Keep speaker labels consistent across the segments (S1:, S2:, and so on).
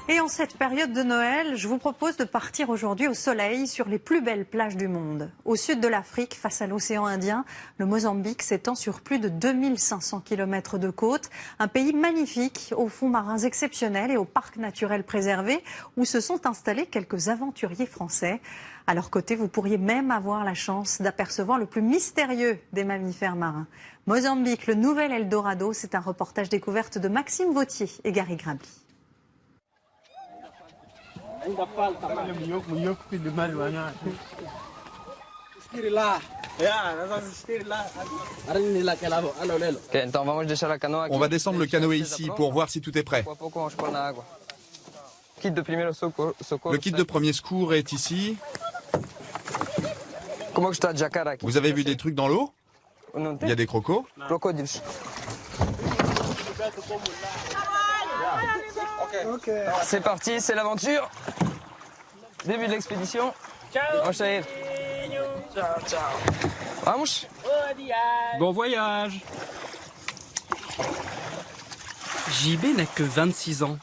S1: Et en cette période de Noël, je vous propose de partir aujourd'hui au soleil sur les plus belles plages du monde. Au sud de l'Afrique, face à l'océan Indien, le Mozambique s'étend sur plus de 2500 km de côte. Un pays magnifique, aux fonds marins exceptionnels et aux parcs naturels préservés, où se sont installés quelques aventuriers français. À leur côté, vous pourriez même avoir la chance d'apercevoir le plus mystérieux des mammifères marins. Mozambique, le nouvel Eldorado, c'est un reportage découverte de Maxime Vautier et Gary Grabli.
S2: On va descendre le canoë ici pour voir si tout est prêt. Le kit de premier secours est ici. Vous avez vu des trucs dans l'eau? Il y a des crocos?
S3: C'est parti, c'est l'aventure. Début de l'expédition. Ciao. Ciao, ciao. Vamos.
S4: Bon voyage. JB n'a que 26 ans.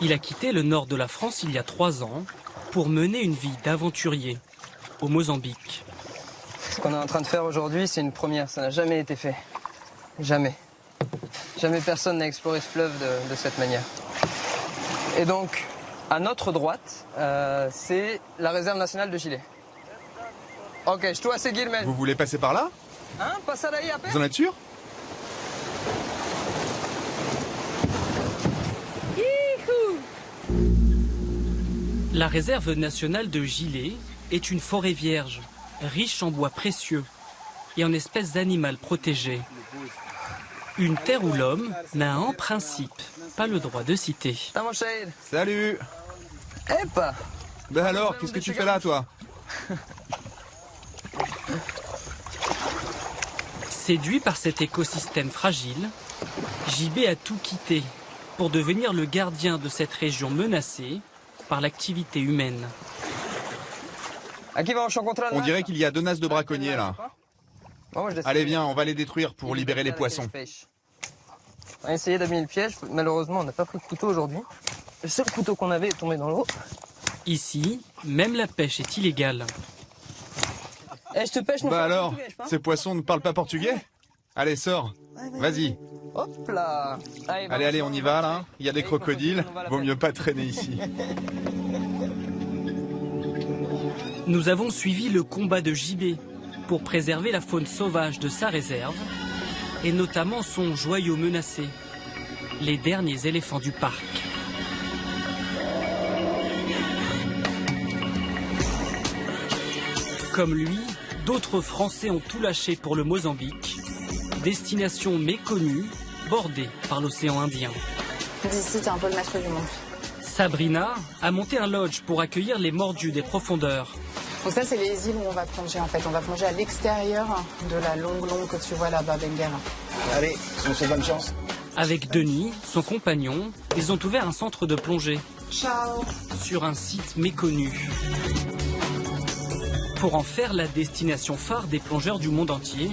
S4: Il a quitté le nord de la France il y a 3 ans pour mener une vie d'aventurier au Mozambique.
S3: Ce qu'on est en train de faire aujourd'hui, c'est une première. Ça n'a jamais été fait. Jamais. Jamais personne n'a exploré ce fleuve de cette manière. Et donc, à notre droite, c'est la réserve nationale de Gilet. Ok, je dois seguir, mais...
S2: Vous voulez passer par là?
S3: Hein? Passa daí a pé?
S2: Vous en êtes sûr?
S4: La réserve nationale de Gilet est une forêt vierge, riche en bois précieux et en espèces animales protégées. Une terre où l'homme n'a en principe pas le droit de citer.
S2: Salut!
S3: Epa!
S2: Ben alors, qu'est-ce que tu fais là, toi?
S4: Séduit par cet écosystème fragile, JB a tout quitté pour devenir le gardien de cette région menacée par l'activité humaine.
S2: On dirait qu'il y a 2 nasses de braconniers là. Allez viens, on va les détruire pour libérer les poissons.
S3: On a essayé d'amener le piège, malheureusement on n'a pas pris de couteau aujourd'hui. Le seul couteau qu'on avait est tombé dans l'eau.
S4: Ici, même la pêche est illégale.
S3: Je te pêche,
S2: bah alors, ces poissons ne parlent pas portugais? Allez, sors, vas-y.
S3: Hop là.
S2: Allez, on y va là. Il y a des crocodiles, vaut mieux pas traîner ici.
S4: Nous avons suivi le combat de JB pour préserver la faune sauvage de sa réserve et notamment son joyau menacé, les derniers éléphants du parc. Comme lui, d'autres Français ont tout lâché pour le Mozambique, destination méconnue, bordée par l'océan Indien.
S5: D'ici, t'es un peu le maître du monde.
S4: Sabrina a monté un lodge pour accueillir les mordus des profondeurs.
S5: Donc ça, c'est les îles où on va plonger en fait. On va plonger à l'extérieur de la longue que tu vois là-bas, Bengala.
S6: Allez, on se bonne chance.
S4: Avec Denis, son compagnon, ils ont ouvert un centre de plongée.
S5: Ciao.
S4: Sur un site méconnu. Pour en faire la destination phare des plongeurs du monde entier,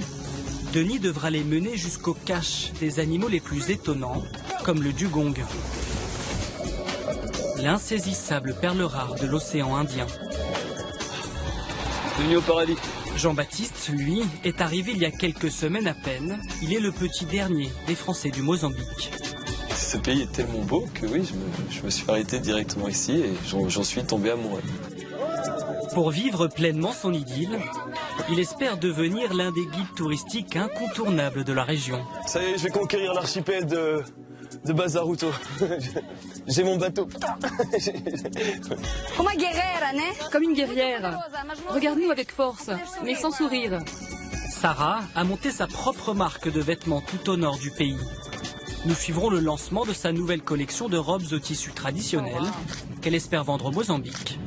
S4: Denis devra les mener jusqu'au cache des animaux les plus étonnants, comme le dugong. L'insaisissable perle rare de l'océan Indien.
S3: Bienvenue au paradis.
S4: Jean-Baptiste, lui, est arrivé il y a quelques semaines à peine. Il est le petit dernier des Français du Mozambique.
S7: Ce pays est tellement beau que oui, je me suis arrêté directement ici et j'en suis tombé amoureux.
S4: Pour vivre pleinement son idylle, il espère devenir l'un des guides touristiques incontournables de la région.
S7: Ça y est, je vais conquérir l'archipel de Bazaruto. J'ai mon bateau.
S8: Comme une guerrière. Regarde-nous avec force, mais sans sourire.
S4: Sarah a monté sa propre marque de vêtements tout au nord du pays. Nous suivrons le lancement de sa nouvelle collection de robes au tissu traditionnel qu'elle espère vendre au Mozambique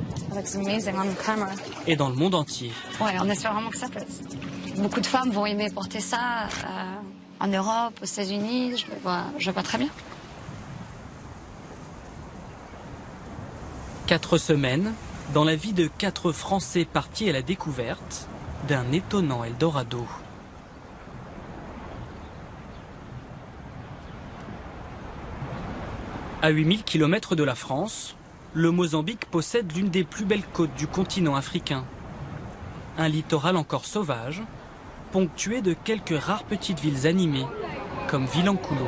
S4: et dans le monde entier.
S9: Ouais, on espère vraiment que ça plaise. Beaucoup de femmes vont aimer porter ça en Europe, aux États-Unis, je vois très bien.
S4: 4 semaines dans la vie de 4 Français partis à la découverte d'un étonnant Eldorado. À 8000 km de la France, le Mozambique possède l'une des plus belles côtes du continent africain. Un littoral encore sauvage, ponctué de quelques rares petites villes animées, comme Vilanculo.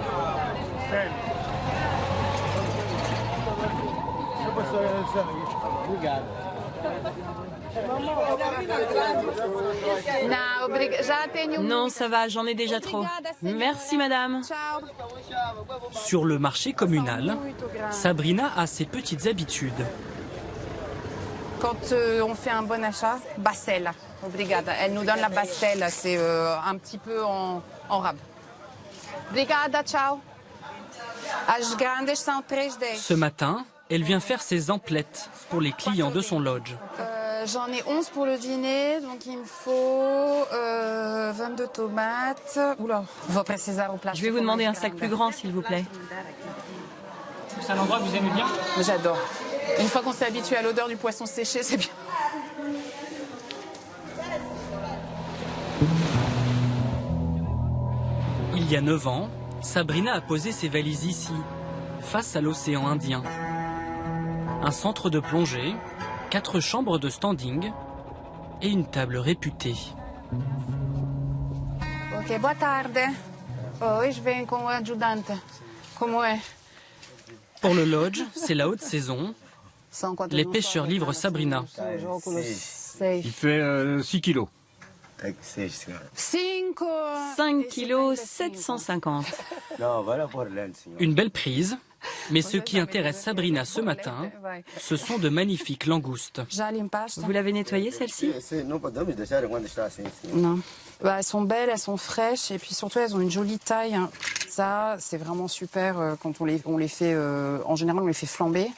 S8: Non, ça va, j'en ai déjà trop. Merci, madame.
S4: Sur le marché communal, Sabrina a ses petites habitudes.
S5: Quand on fait un bon achat, basselle. Obrigada. Elle nous donne la basselle, c'est un petit peu en rab. Obrigada, ciao. As grandes são 3,10.
S4: Ce matin, elle vient faire ses emplettes pour les clients de son lodge.
S5: J'en ai 11 pour le dîner, donc il me faut 22 tomates. Oula, vou precisar o plástico.
S8: Je vais vous demander un sac plus grand, s'il vous plaît.
S10: C'est un endroit que vous aimez bien?
S5: J'adore. Une fois qu'on s'est habitué à l'odeur du poisson séché, c'est bien.
S4: Il y a 9 ans, Sabrina a posé ses valises ici, face à l'océan Indien. Un centre de plongée, 4 chambres de standing et une table réputée.
S5: Ok, boa tarde. Hoje venho com o ajudante. Como é?
S4: Pour le lodge, c'est la haute saison. Les pêcheurs livrent Sabrina.
S10: Il fait 6 kilos.
S8: 5 kilos 750.
S4: Une belle prise, mais ce qui intéresse Sabrina ce matin, ce sont de magnifiques langoustes.
S8: Vous l'avez nettoyée, celle-ci?
S5: Non. Bah, elles sont belles, elles sont fraîches et puis surtout elles ont une jolie taille. Ça, c'est vraiment super quand on les fait. En général, on les fait flamber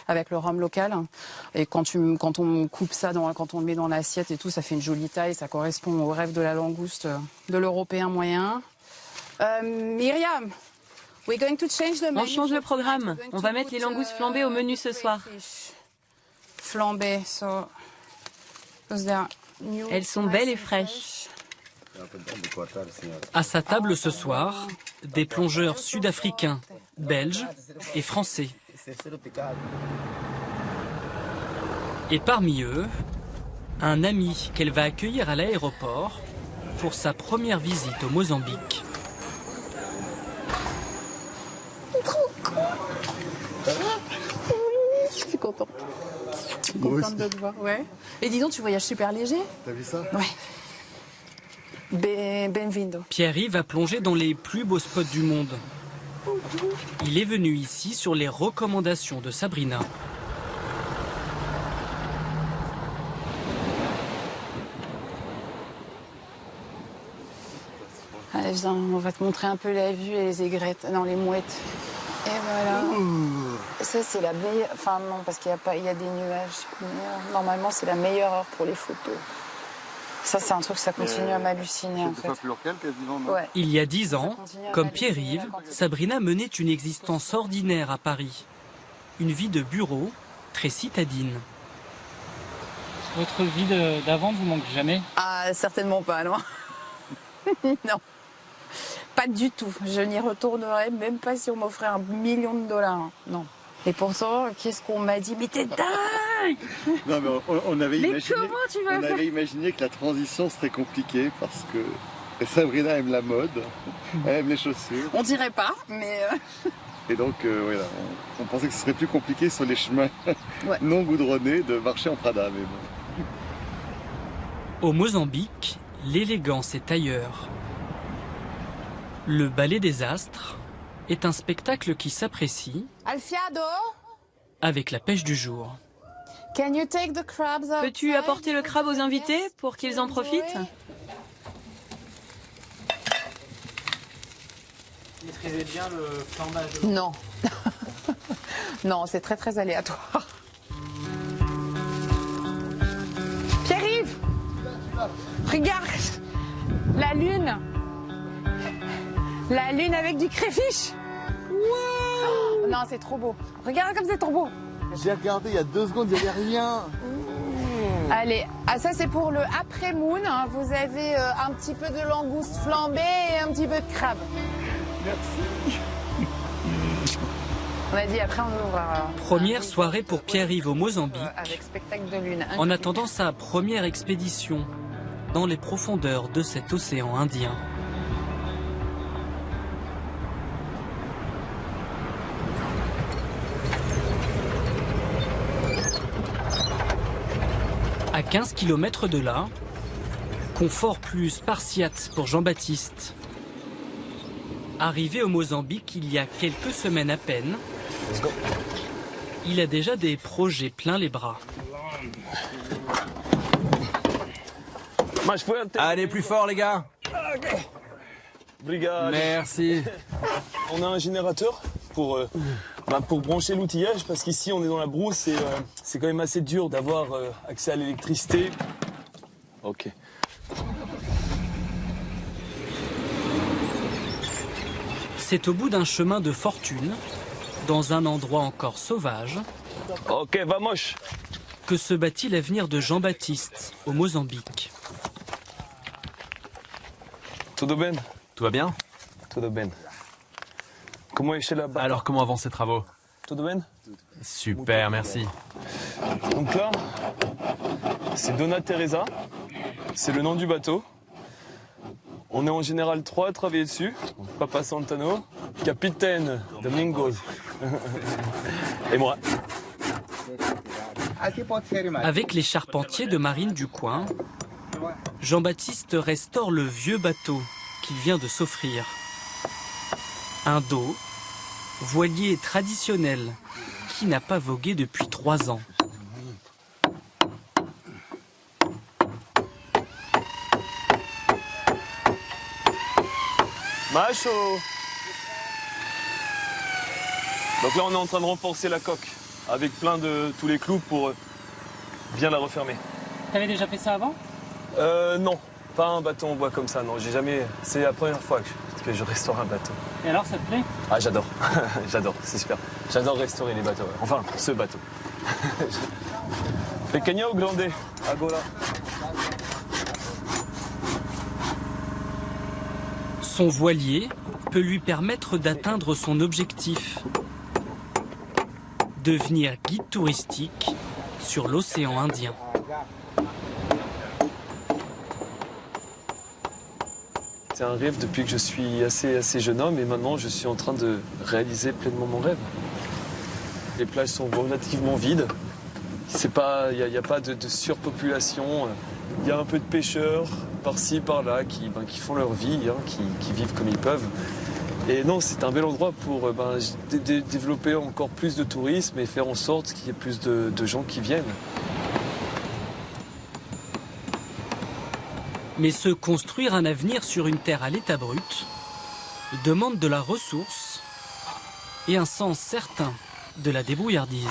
S5: avec le rhum local. Et quand on coupe ça, quand on le met dans l'assiette et tout, ça fait une jolie taille. Ça correspond au rêve de la langouste de l'Européen moyen. Myriam, we're going to change the menu.
S8: On change le programme. On va mettre les langoustes flambées au menu ce soir.
S5: Flambées,
S8: elles sont belles et fraîches.
S4: À sa table ce soir, des plongeurs sud-africains, belges et français. Et parmi eux, un ami qu'elle va accueillir à l'aéroport pour sa première visite au Mozambique.
S5: Je suis contente. Je suis contente de te voir. Ouais. Et dis donc, tu voyages super léger.
S6: T'as vu ça?
S5: Ouais. Benvindo.
S4: Pierre-Yves va plonger dans les plus beaux spots du monde. Il est venu ici sur les recommandations de Sabrina.
S5: Allez, viens, on va te montrer un peu la vue et les aigrettes. Non, les mouettes. Et voilà. Ça, c'est la meilleure... Enfin, non, parce qu'il y a des nuages. Normalement, c'est la meilleure heure pour les photos. Ça, c'est un truc, ça continue à m'halluciner, en fait.
S6: C'est pas plus local, quasiment, non?
S5: Ouais.
S4: Il y a 10 ans, comme Pierre-Yves, Sabrina menait une existence ordinaire à Paris. Une vie de bureau, très citadine.
S10: Votre vie d'avant ne vous manque jamais?
S5: Ah, certainement pas, non. Non. Pas du tout. Je n'y retournerai même pas si on m'offrait $1 million. Non. Et pourtant, qu'est-ce qu'on m'a dit? Mais t'es dingue!
S6: Non, mais on avait
S5: imaginé
S6: que la transition serait compliquée parce que Sabrina aime la mode, elle aime les chaussures.
S5: On dirait pas, mais...
S6: Et donc, voilà, on pensait que ce serait plus compliqué sur les chemins non goudronnés de marcher en Prada. Mais bon.
S4: Au Mozambique, l'élégance est ailleurs. Le ballet des astres est un spectacle qui s'apprécie
S5: Alfiado,
S4: avec la pêche du jour.
S5: can you take the crabs outside?
S8: Peux-tu apporter le crabe aux invités pour qu'ils en profitent?
S10: Vous maîtrisez bien le flambage?
S5: Non. Non, c'est très très aléatoire. Pierre-Yves, regarde la lune. La lune avec du crayfish. Wow. Non, c'est trop beau. Regarde comme c'est trop beau.
S6: J'ai regardé il y a 2 secondes, il n'y avait rien.
S5: Allez, ça c'est pour le après-moon. Vous avez un petit peu de langouste flambée et un petit peu de crabe.
S6: Merci.
S5: On a dit après on ouvre.
S4: Première soirée pour Pierre-Yves au Mozambique,
S5: avec spectacle de lune.
S4: en attendant sa première expédition dans les profondeurs de cet océan Indien. À 15 km de là, confort plus spartiate pour Jean-Baptiste. Arrivé au Mozambique il y a quelques semaines à peine, il a déjà des projets plein les bras.
S11: Allez, plus fort les gars. Merci.
S7: On a un générateur pour brancher l'outillage parce qu'ici on est dans la brousse et c'est quand même assez dur d'avoir accès à l'électricité. Ok.
S4: C'est au bout d'un chemin de fortune, dans un endroit encore sauvage,
S7: Ok, vamos.
S4: que se bâtit l'avenir de Jean-Baptiste au Mozambique.
S7: Tudo bem?
S11: Tout va bien?
S7: Tudo bem. Comment est chez là-bas?
S11: Alors comment avancent ces travaux?
S7: Tudo bem?
S11: Super, merci.
S7: Donc là, c'est Dona Teresa, c'est le nom du bateau. On est en général 3 à travailler dessus. Papa Santano, capitaine Domingos et moi.
S4: Avec les charpentiers de marine du coin, Jean-Baptiste restaure le vieux bateau qu'il vient de s'offrir. Un dos, voilier traditionnel, qui n'a pas vogué depuis 3 ans.
S7: Macho. Donc là on est en train de renforcer la coque avec plein de tous les clous pour bien la refermer.
S10: T'avais déjà fait ça avant?
S7: Non, pas un bateau en bois comme ça, non, j'ai jamais. C'est la première fois que je restaure un bateau.
S10: Et alors, ça te plaît?
S7: Ah j'adore, j'adore, c'est super. J'adore restaurer les bateaux, enfin ce bateau. Pequeño ou grande? Agora.
S4: Son voilier peut lui permettre d'atteindre son objectif, devenir guide touristique sur l'océan Indien.
S7: C'est un rêve depuis que je suis assez jeune homme et maintenant je suis en train de réaliser pleinement mon rêve. Les plages sont relativement vides, il n'y a pas de surpopulation, il y a un peu de pêcheurs par-ci, par-là qui font leur vie, qui vivent comme ils peuvent. Et non, c'est un bel endroit pour développer encore plus de tourisme et faire en sorte qu'il y ait plus de gens qui viennent.
S4: Mais se construire un avenir sur une terre à l'état brut demande de la ressource et un sens certain de la débrouillardise.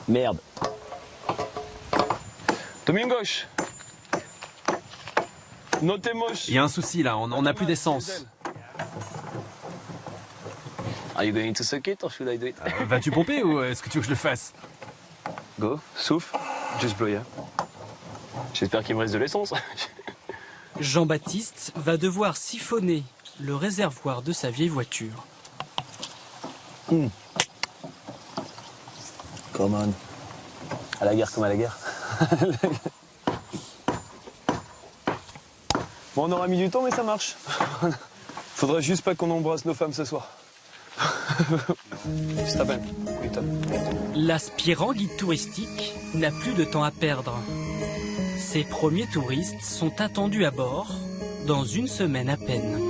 S11: Merde.
S7: Domingos, notemos.
S11: Il y a un souci là, on n'a plus d'essence.
S7: Are you going to suck it or should I do it?
S11: Vas-tu pomper ou est-ce que tu veux que je le fasse?
S7: Go, souffle, just blow ya. J'espère qu'il me reste de l'essence.
S4: Jean-Baptiste va devoir siphonner le réservoir de sa vieille voiture.
S7: Come on. À la guerre comme à la guerre. Bon, on aura mis du temps, mais ça marche. Faudrait juste pas qu'on embrasse nos femmes ce soir. Sta bene.
S4: L'aspirant guide touristique n'a plus de temps à perdre. Ses premiers touristes sont attendus à bord dans une semaine à peine.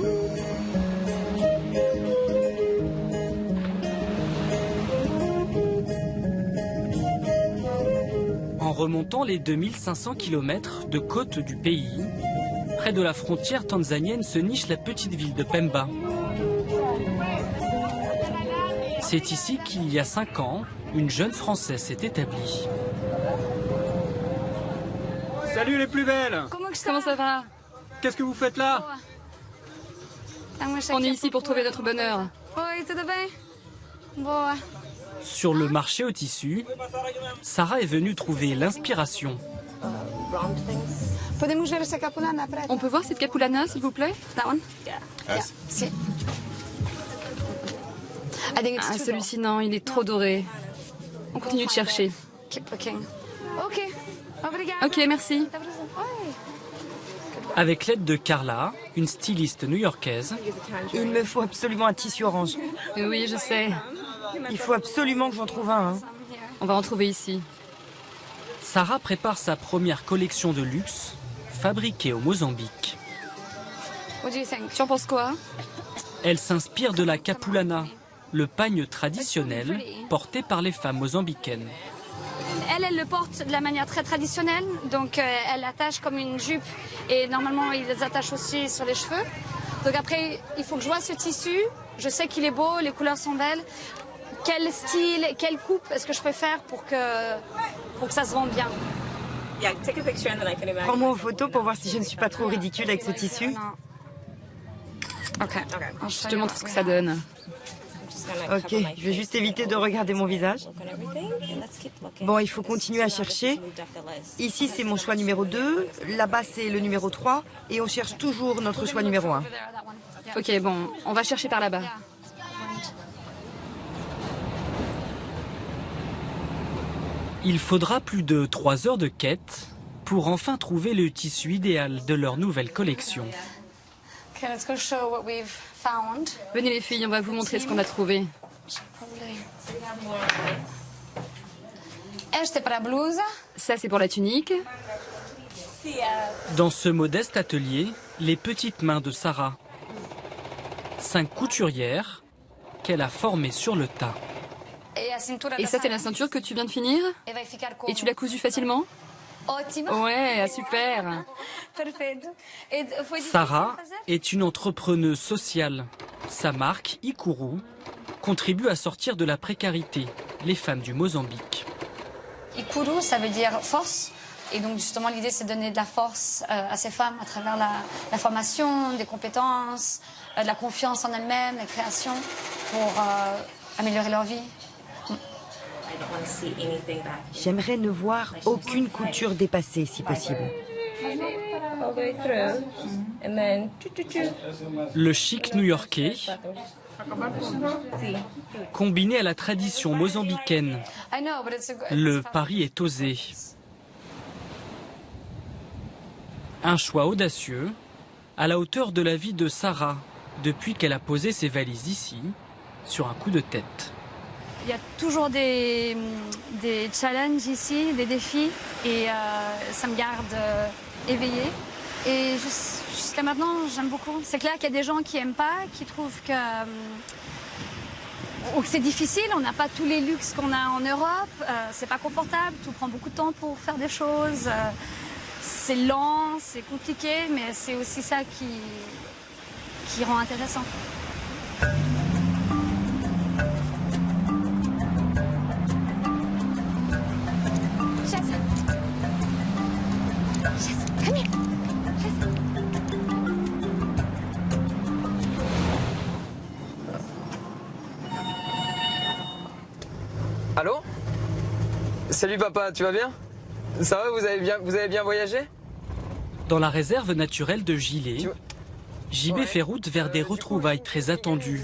S4: En remontant les 2500 km de côte du pays, près de la frontière tanzanienne se niche la petite ville de Pemba. C'est ici qu'il y a 5 ans, une jeune Française s'est établie.
S10: Salut les plus belles!
S8: Comment ça va?
S10: Qu'est-ce que vous faites là?
S8: On est ici pour trouver notre bonheur.
S4: Sur le marché au tissu, Sarah est venue trouver l'inspiration.
S8: On peut voir cette capulana, s'il vous plaît? Ah, c'est hallucinant, il est trop doré. On continue de chercher. Ok, merci.
S4: Avec l'aide de Carla, une styliste new-yorkaise,
S12: Il me faut absolument un tissu orange.
S8: Oui, je sais.
S12: Il faut absolument que j'en trouve un.
S8: On va en trouver ici.
S4: Sarah prépare sa première collection de luxe, fabriquée au Mozambique.
S8: Tu en penses quoi?
S4: Elle s'inspire de la capulana, le pagne traditionnel porté par les femmes mozambicaines.
S9: Elle le porte de la manière très traditionnelle, donc elle l'attache comme une jupe et normalement ils les attachent aussi sur les cheveux. Donc après, il faut que je vois ce tissu, je sais qu'il est beau, les couleurs sont belles. Quel style, quelle coupe est-ce que je peux faire pour que ça se vende bien?
S12: Prends-moi en photo pour voir si je ne suis pas trop ridicule avec ce tissu.
S8: Ok, je te montre ce que ça donne.
S12: Ok, je vais juste éviter de regarder mon visage. Bon, il faut continuer à chercher. Ici, c'est mon choix numéro 2. Là-bas, c'est le numéro 3. Et on cherche toujours notre choix numéro 1.
S8: Ok, bon, on va chercher par là-bas.
S4: Il faudra plus de 3 heures de quête pour enfin trouver le tissu idéal de leur nouvelle collection.
S8: Venez les filles, on va vous montrer ce qu'on a trouvé. Ça, c'est pour la tunique.
S4: Dans ce modeste atelier, les petites mains de Sarah. 5 couturières qu'elle a formées sur le tas.
S8: Et ça, c'est la ceinture que tu viens de finir? Et tu l'as cousue facilement? Ouais, super.
S4: Sarah est une entrepreneuse sociale. Sa marque, Ikuru, contribue à sortir de la précarité les femmes du Mozambique.
S9: Ikuru, ça veut dire force. Et donc justement, l'idée, c'est de donner de la force à ces femmes à travers la formation, des compétences, de la confiance en elles-mêmes, la création, pour améliorer leur vie.
S12: J'aimerais ne voir aucune couture dépassée, si possible.
S4: Le chic new-yorkais, combiné à la tradition mozambicaine, le pari est osé. Un choix audacieux, à la hauteur de la vie de Sarah, depuis qu'elle a posé ses valises ici, sur un coup de tête.
S9: Il y a toujours des challenges ici, des défis, et ça me garde éveillée. Et jusqu'à maintenant, j'aime beaucoup. C'est clair qu'il y a des gens qui n'aiment pas, qui trouvent que c'est difficile. On n'a pas tous les luxes qu'on a en Europe. C'est pas confortable, tout prend beaucoup de temps pour faire des choses. C'est lent, c'est compliqué, mais c'est aussi ça qui rend intéressant.
S3: Allô? Salut papa, tu vas bien? Ça va, vous avez bien voyagé?
S4: Dans la réserve naturelle de Gilet, JB fait route vers des retrouvailles très attendues.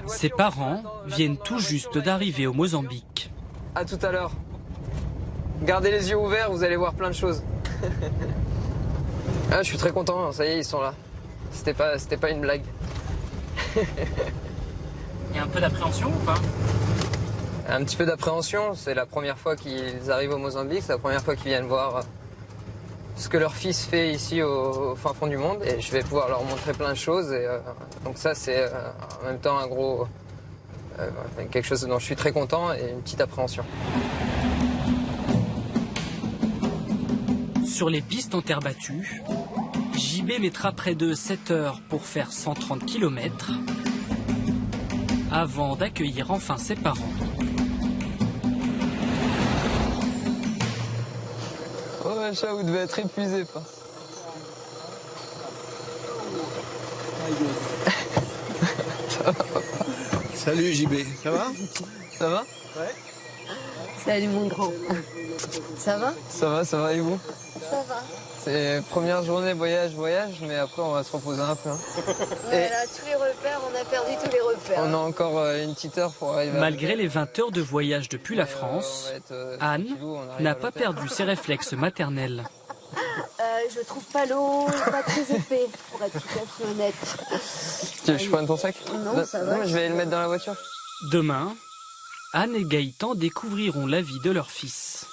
S4: Ses parents viennent tout juste d'arriver au Mozambique.
S3: À tout à l'heure. Gardez les yeux ouverts, vous allez voir plein de choses. Ah, je suis très content, ça y est, ils sont là. C'était pas une blague.
S10: Il y a un peu d'appréhension ou pas?
S3: Un petit peu d'appréhension, c'est la première fois qu'ils arrivent au Mozambique, c'est la première fois qu'ils viennent voir ce que leur fils fait ici au fin fond du monde. Et je vais pouvoir leur montrer plein de choses. Et, donc ça, c'est en même temps un gros... quelque chose dont je suis très content et une petite appréhension.
S4: Sur les pistes en terre battue, JB mettra près de 7 heures pour faire 130 km avant d'accueillir enfin ses parents.
S3: Oh Macha, vous devez être épuisé, pas? Ça va?
S13: Salut JB, ça va?
S3: Ça va?
S13: Ouais.
S14: Salut mon grand. Ça va?
S3: Ça va et vous?
S14: ça va?
S3: C'est première journée voyage, mais après on va se reposer un peu. Hein.
S14: Voilà, tous les repères, on a perdu tous les repères.
S3: On a encore une petite heure pour arriver.
S4: Malgré les 20 heures de voyage depuis la France, Anne n'a pas perdu ses réflexes maternels.
S14: Je trouve pas l'eau pas très épais, pour être tout à fait honnête.
S3: Tu veux que je prenne ton sac?
S14: Non, ça va.
S3: Non, je vais le mettre dans la voiture.
S4: Demain, Anne et Gaëtan découvriront la vie de leur fils.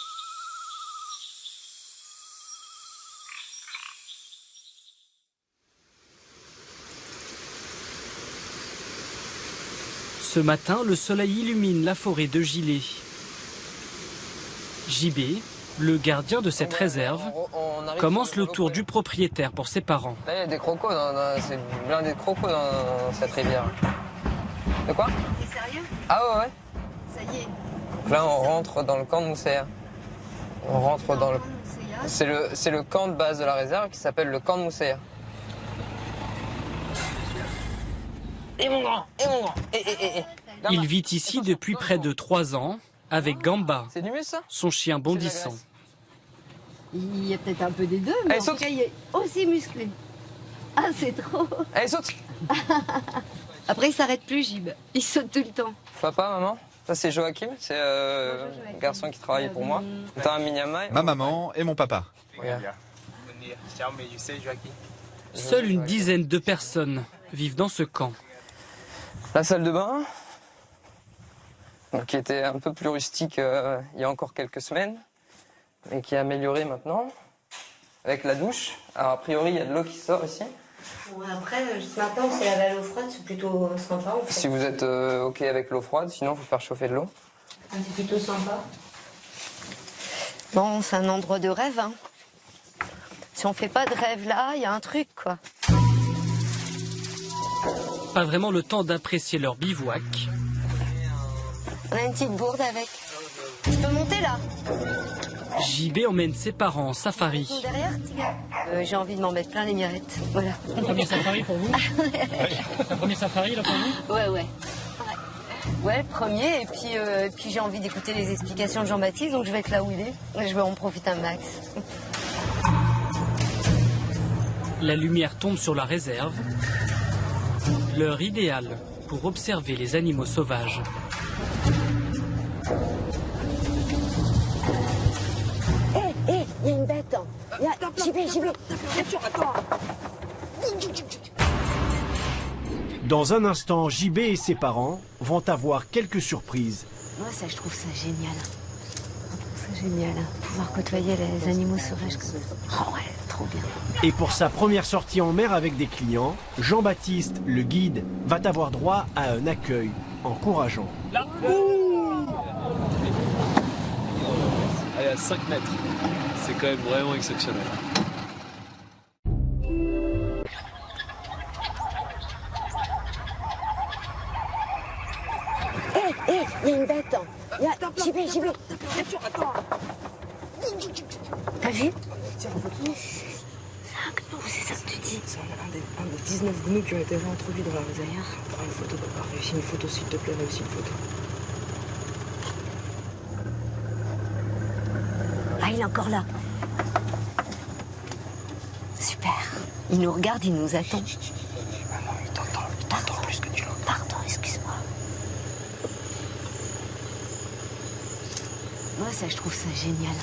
S4: Ce matin, le soleil illumine la forêt de Gilet. JB, le gardien de cette réserve, commence le tour du propriétaire pour ses parents.
S3: Là, il y a des crocos, c'est blindé de crocos dans cette rivière. De quoi?
S14: T'es sérieux?
S3: Ah ouais.
S14: Ça y est.
S3: Donc là, on rentre dans le camp de Mousséa. On rentre dans le... C'est le camp de base de la réserve qui s'appelle le camp de Mousséa. Et mon grand,
S4: Il vit ici depuis près de 3 ans avec Gamba,
S3: C'est du muscle, ça?
S4: son chien bondissant.
S14: Il y a peut-être un peu des deux, mais
S3: Allez,
S14: en tout cas, il est aussi musclé. Ah, c'est trop.
S3: Allez, saute!
S14: Après, il s'arrête plus, Gib. Il saute tout le temps.
S3: Papa, maman, ça c'est Joachim, c'est le garçon qui travaille pour moi. T'as un Minyama.
S2: Ma maman et mon papa.
S4: Seule une dizaine de personnes vivent dans ce camp.
S3: La salle de bain, donc, qui était un peu plus rustique il y a encore quelques semaines, mais qui est améliorée maintenant, avec la douche. Alors a priori, il y a de l'eau qui sort ici.
S14: Bon, après, ce matin, on s'est lavé à l'eau froide, c'est plutôt sympa. En fait.
S3: Si vous êtes OK avec l'eau froide, sinon il faut faire chauffer de l'eau.
S14: Ah, c'est plutôt sympa. Bon, c'est un endroit de rêve. Hein. Si on fait pas de rêve là, il y a un truc, quoi.
S4: Pas vraiment le temps d'apprécier leur bivouac.
S14: On a une petite gourde avec. Je peux monter là?
S4: JB emmène ses parents en safari.
S14: Derrière, petit gars. J'ai envie de m'en mettre plein les mirettes. Voilà.
S10: Un premier safari pour vous? C'est un premier safari là pour vous?
S14: Ouais. Ouais, le premier. Et puis j'ai envie d'écouter les explications de Jean-Baptiste, donc je vais être là où il est. Je vais en profiter un max.
S4: La lumière tombe sur la réserve. L'heure idéale pour observer les animaux sauvages.
S14: Il y a une bête. J'y vais.
S15: Dans un instant, JB et ses parents vont avoir quelques surprises.
S14: Moi, ça, je trouve ça génial. Pouvoir côtoyer les animaux sauvages comme ça. Oh ouais, trop bien.
S15: Et pour sa première sortie en mer avec des clients, Jean-Baptiste, le guide, va avoir droit à un accueil encourageant.
S7: Là. Allez, à 5 mètres. C'est quand même vraiment exceptionnel.
S14: Il y a une bête. J'y vais. T'as vu? C'est un gnou, c'est ça que tu dis?
S16: C'est un des 19 gnous qui ont été réintroduits dans la réserve. Prends une photo, papa. Réussis une photo, s'il te plaît. Réussis une photo.
S14: Ah, il est encore là. Super. Il nous regarde, il nous attend.
S16: Ah non, il t'entend plus que tu l'entends.
S14: Pardon, excuse-moi. Moi, ça, je trouve ça génial.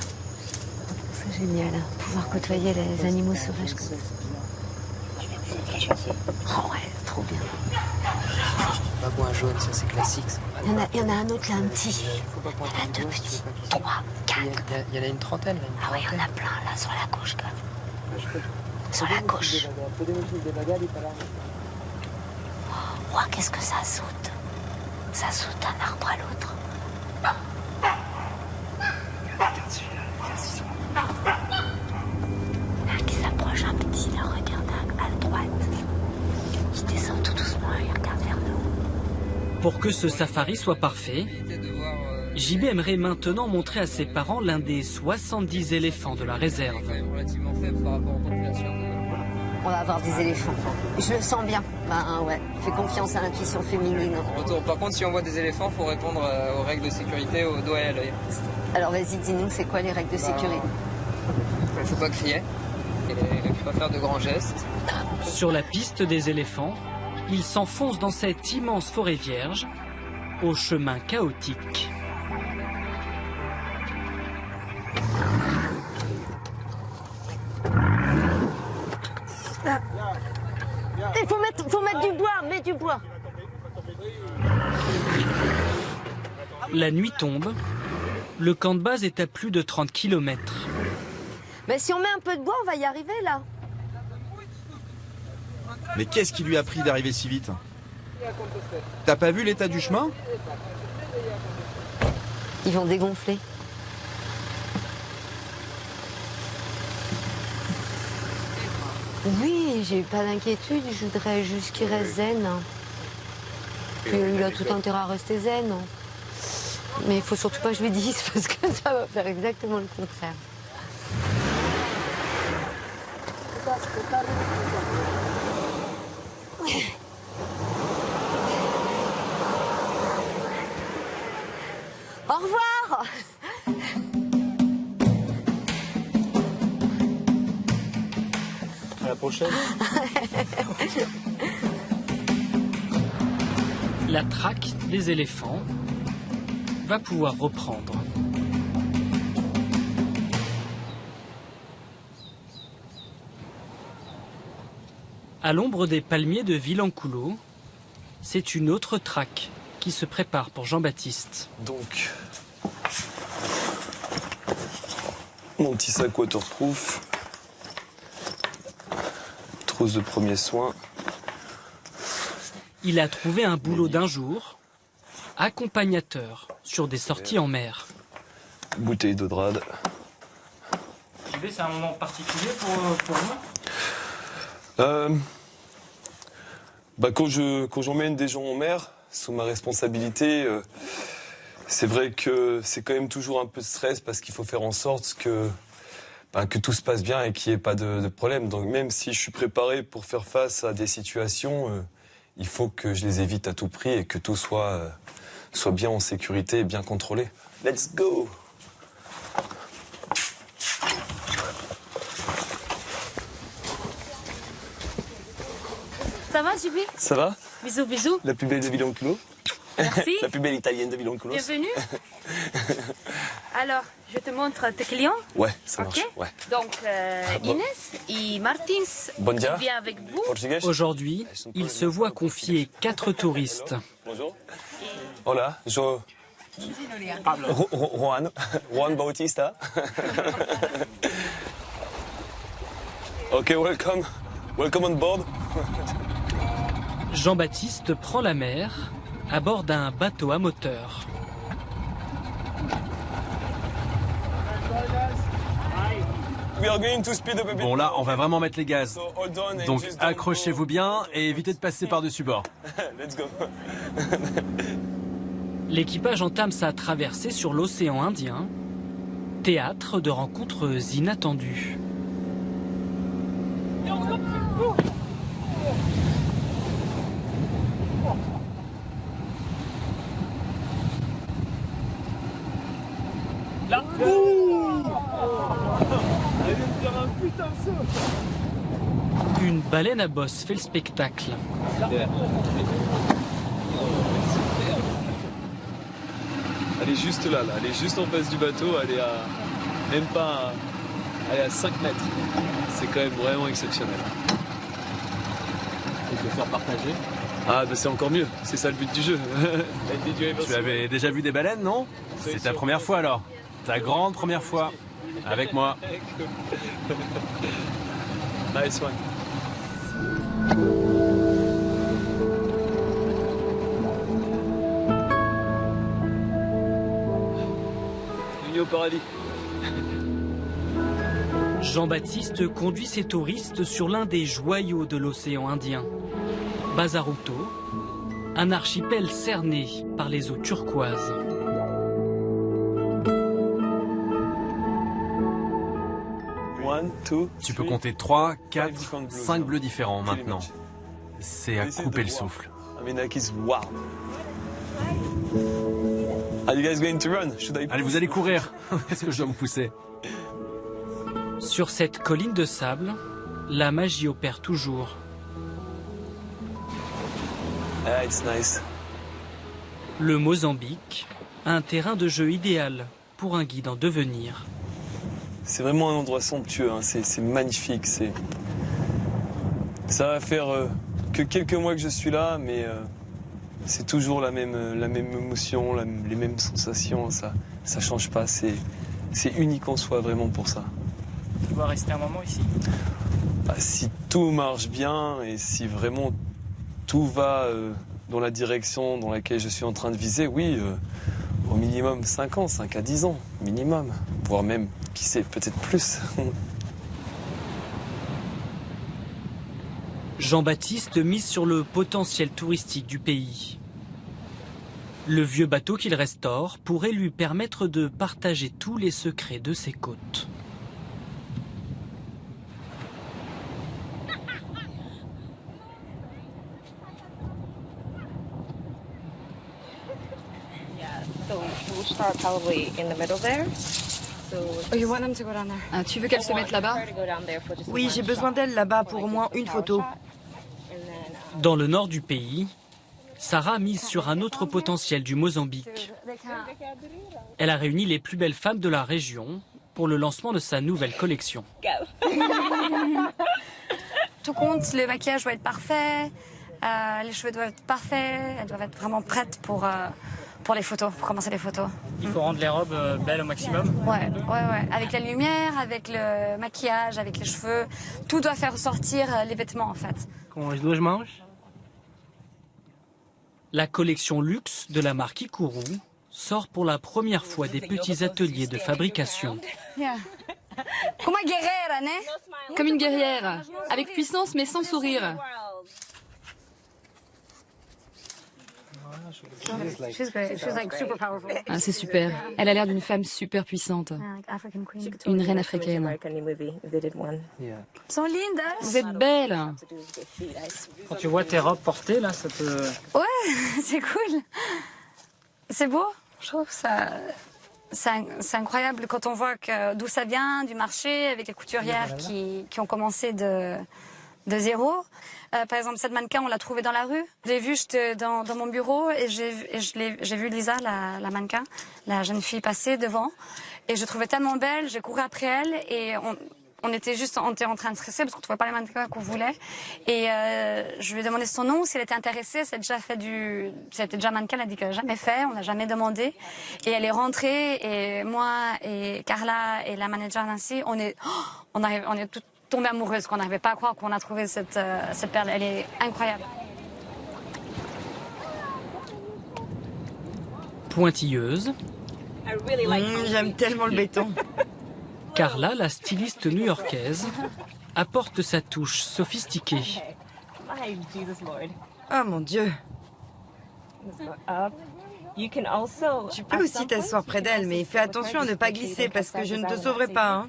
S14: Pouvoir côtoyer les animaux sauvages comme ça. Oh ouais, trop bien.
S16: Babouin jaune, ça c'est classique.
S14: Il y en a un autre là, un petit.
S16: Faut pas prendre
S14: Il y en a 2 petits. 3, 4.
S16: Il y en a une trentaine là.
S14: Ah ouais, il y en a plein là, sur la gauche, gars. Sur la gauche. Oh, qu'est-ce que ça saute? Ça saute d'un arbre à l'autre. Là, qui s'approche un petit, là, regarde à droite. Il descend tout doucement et il regarde vers le haut.
S4: Pour que ce safari soit parfait, JB aimerait maintenant montrer à ses parents l'un des 70 éléphants de la réserve.
S14: On va avoir des éléphants. Je le sens bien. Ben ouais, fais confiance à l'intuition féminine.
S3: Retour. Par contre, si on voit des éléphants, il faut répondre aux règles de sécurité au doigt et à l'œil.
S14: Alors vas-y, dis-nous, c'est quoi les règles de sécurité?
S3: Il ne faut pas crier. Il ne faut pas faire de grands gestes.
S4: Sur la piste des éléphants, il s'enfonce dans cette immense forêt vierge, au chemin chaotique.
S14: Il faut mettre du bois, mets du bois.
S4: La nuit tombe, le camp de base est à plus de 30 km.
S14: Mais si on met un peu de bois, on va y arriver là.
S2: Mais qu'est-ce qui lui a pris d'arriver si vite? T'as pas vu l'état du chemin?
S14: Ils vont dégonfler. Oui, j'ai pas d'inquiétude, je voudrais juste qu'il reste zen. Puis il a tout intérêt à rester zen. Mais il faut surtout pas que je lui dise parce que ça va faire exactement le contraire. Au revoir.
S7: À la prochaine.
S4: La traque des éléphants va pouvoir reprendre. À l'ombre des palmiers de Vilanculo, c'est une autre traque qui se prépare pour Jean-Baptiste.
S7: Donc, mon petit sac waterproof, trousse de premiers soins.
S4: Il a trouvé un boulot d'un jour, accompagnateur sur des sorties en mer.
S7: Bouteille d'eau de rade.
S10: C'est un moment particulier pour vous?
S7: Quand j'emmène des gens en mer, sous ma responsabilité, c'est vrai que c'est quand même toujours un peu de stress parce qu'il faut faire en sorte que tout se passe bien et qu'il n'y ait pas de problème. Donc même si je suis préparé pour faire face à des situations, il faut que je les évite à tout prix et que tout soit bien en sécurité et bien contrôlé. Let's go!
S9: Ça va, Jubi?
S7: Ça va?
S9: Bisous, bisous.
S7: La plus belle de Vilanculo.
S9: Merci.
S7: La plus belle italienne de Vilanculo.
S9: Bienvenue. Alors, je te montre tes clients.
S7: Ouais, ça marche.
S9: Ok.
S7: Ouais.
S9: Donc, Inès et Martins.
S7: Bon dia.
S9: Viens avec vous.
S4: Aujourd'hui, il se voit confier 4 touristes.
S7: Bonjour. Hola, Juan Bautista. Ok, welcome on board.
S4: Jean-Baptiste prend la mer à bord d'un bateau à moteur.
S11: Bon là, on va vraiment mettre les gaz. Donc accrochez-vous bien et évitez de passer par-dessus bord.
S7: Let's go.
S4: L'équipage entame sa traversée sur l'océan Indien, théâtre de rencontres inattendues.
S7: Là.
S4: Une baleine à bosse fait le spectacle.
S7: Elle est juste là, elle est juste en face du bateau, elle est à même pas elle est à 5 mètres. C'est quand même vraiment exceptionnel.
S11: On peut faire partager.
S7: Ah bah c'est encore mieux, c'est ça le but du jeu.
S11: Tu avais déjà vu des baleines, non? C'est ta première fois alors. Ta grande première fois. Avec moi.
S7: Nice one. Bienvenue au paradis.
S4: Jean-Baptiste conduit ses touristes sur l'un des joyaux de l'océan Indien, Bazaruto, un archipel cerné par les eaux turquoises.
S11: Tu peux compter 3, 4, 5 bleus différents maintenant. C'est à couper le souffle.
S7: Are you guys going to run?
S11: Allez, vous allez courir. Est-ce que je dois vous pousser?
S4: Sur cette colline de sable, la magie opère toujours.
S7: Ah, it's nice.
S4: Le Mozambique, un terrain de jeu idéal pour un guide en devenir.
S7: C'est vraiment un endroit somptueux, hein. C'est magnifique. Ça va faire que quelques mois que je suis là, mais c'est toujours la même émotion, les mêmes sensations. Ça change pas. C'est unique en soi, vraiment, pour ça.
S10: Tu vas rester un moment ici?
S7: Bah, si tout marche bien et si vraiment tout va dans la direction dans laquelle je suis en train de viser, oui, au minimum 5 ans, 5 à 10 ans, minimum. Voire même, qui sait, peut-être plus.
S4: Jean-Baptiste mise sur le potentiel touristique du pays. Le vieux bateau qu'il restaure pourrait lui permettre de partager tous les secrets de ses côtes.
S8: Ah, tu veux qu'elle se mette là-bas?
S12: Oui, j'ai besoin d'elle là-bas pour au moins une photo.
S4: Dans le nord du pays, Sarah mise sur un autre potentiel du Mozambique. Elle a réuni les plus belles femmes de la région pour le lancement de sa nouvelle collection.
S9: Tout compte, le maquillage doit être parfait, les cheveux doivent être parfaits, elles doivent être vraiment prêtes pour les photos, pour commencer les photos.
S10: Il faut rendre les robes belles au maximum?
S9: Ouais. Avec la lumière, avec le maquillage, avec les cheveux, tout doit faire ressortir les vêtements en fait.
S10: Comment je mange?
S4: La collection luxe de la marque Ikuru sort pour la première fois des petits ateliers de fabrication.
S8: Comme une guerrière, avec puissance mais sans sourire. Ah, c'est super. Elle a l'air d'une femme super puissante. Une reine africaine. Vous êtes belle.
S10: Quand tu vois tes robes portées, là, ça te...
S9: Ouais, c'est cool. C'est beau, je trouve ça... C'est incroyable quand on voit d'où ça vient, du marché, avec les couturières qui ont commencé de zéro. Par exemple, cette mannequin, on l'a trouvée dans la rue. Je l'ai vue, j'étais dans mon bureau et j'ai vu Lisa, la mannequin, la jeune fille passer devant. Et je trouvais tellement belle, j'ai couru après elle et on était en train de stresser parce qu'on ne trouvait pas les mannequins qu'on voulait. Et je lui ai demandé son nom, si elle était intéressée, si elle était déjà mannequin, elle a dit qu'elle n'a jamais fait, on n'a jamais demandé. Et elle est rentrée et moi et Carla et la manager Nancy, on est toutes tombée amoureuse, qu'on n'arrivait pas à croire qu'on a trouvé cette perle. Elle est incroyable.
S4: Pointilleuse.
S12: J'aime tellement le béton.
S4: Carla, la styliste new-yorkaise, apporte sa touche sophistiquée.
S12: Oh mon Dieu. Tu peux aussi t'asseoir près d'elle, mais fais attention à ne pas glisser parce que je ne te sauverai pas. Hein.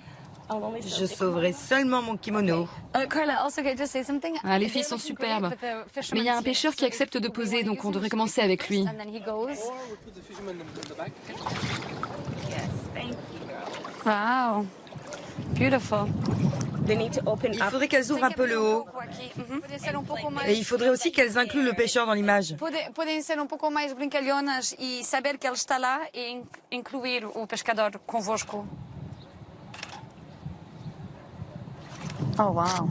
S12: Je sauverai seulement mon kimono.
S8: Ah, les filles sont superbes. Mais il y a un pêcheur qui accepte de poser, donc on devrait commencer avec lui.
S9: Wow. Beautiful.
S12: Il faudrait qu'elles ouvrent un peu le haut. Et il faudrait aussi qu'elles incluent le pêcheur dans l'image.
S9: Podem ser pouco mais brincalhonas e saber que ele está lá e incluir o pescador convosco. Oh wow.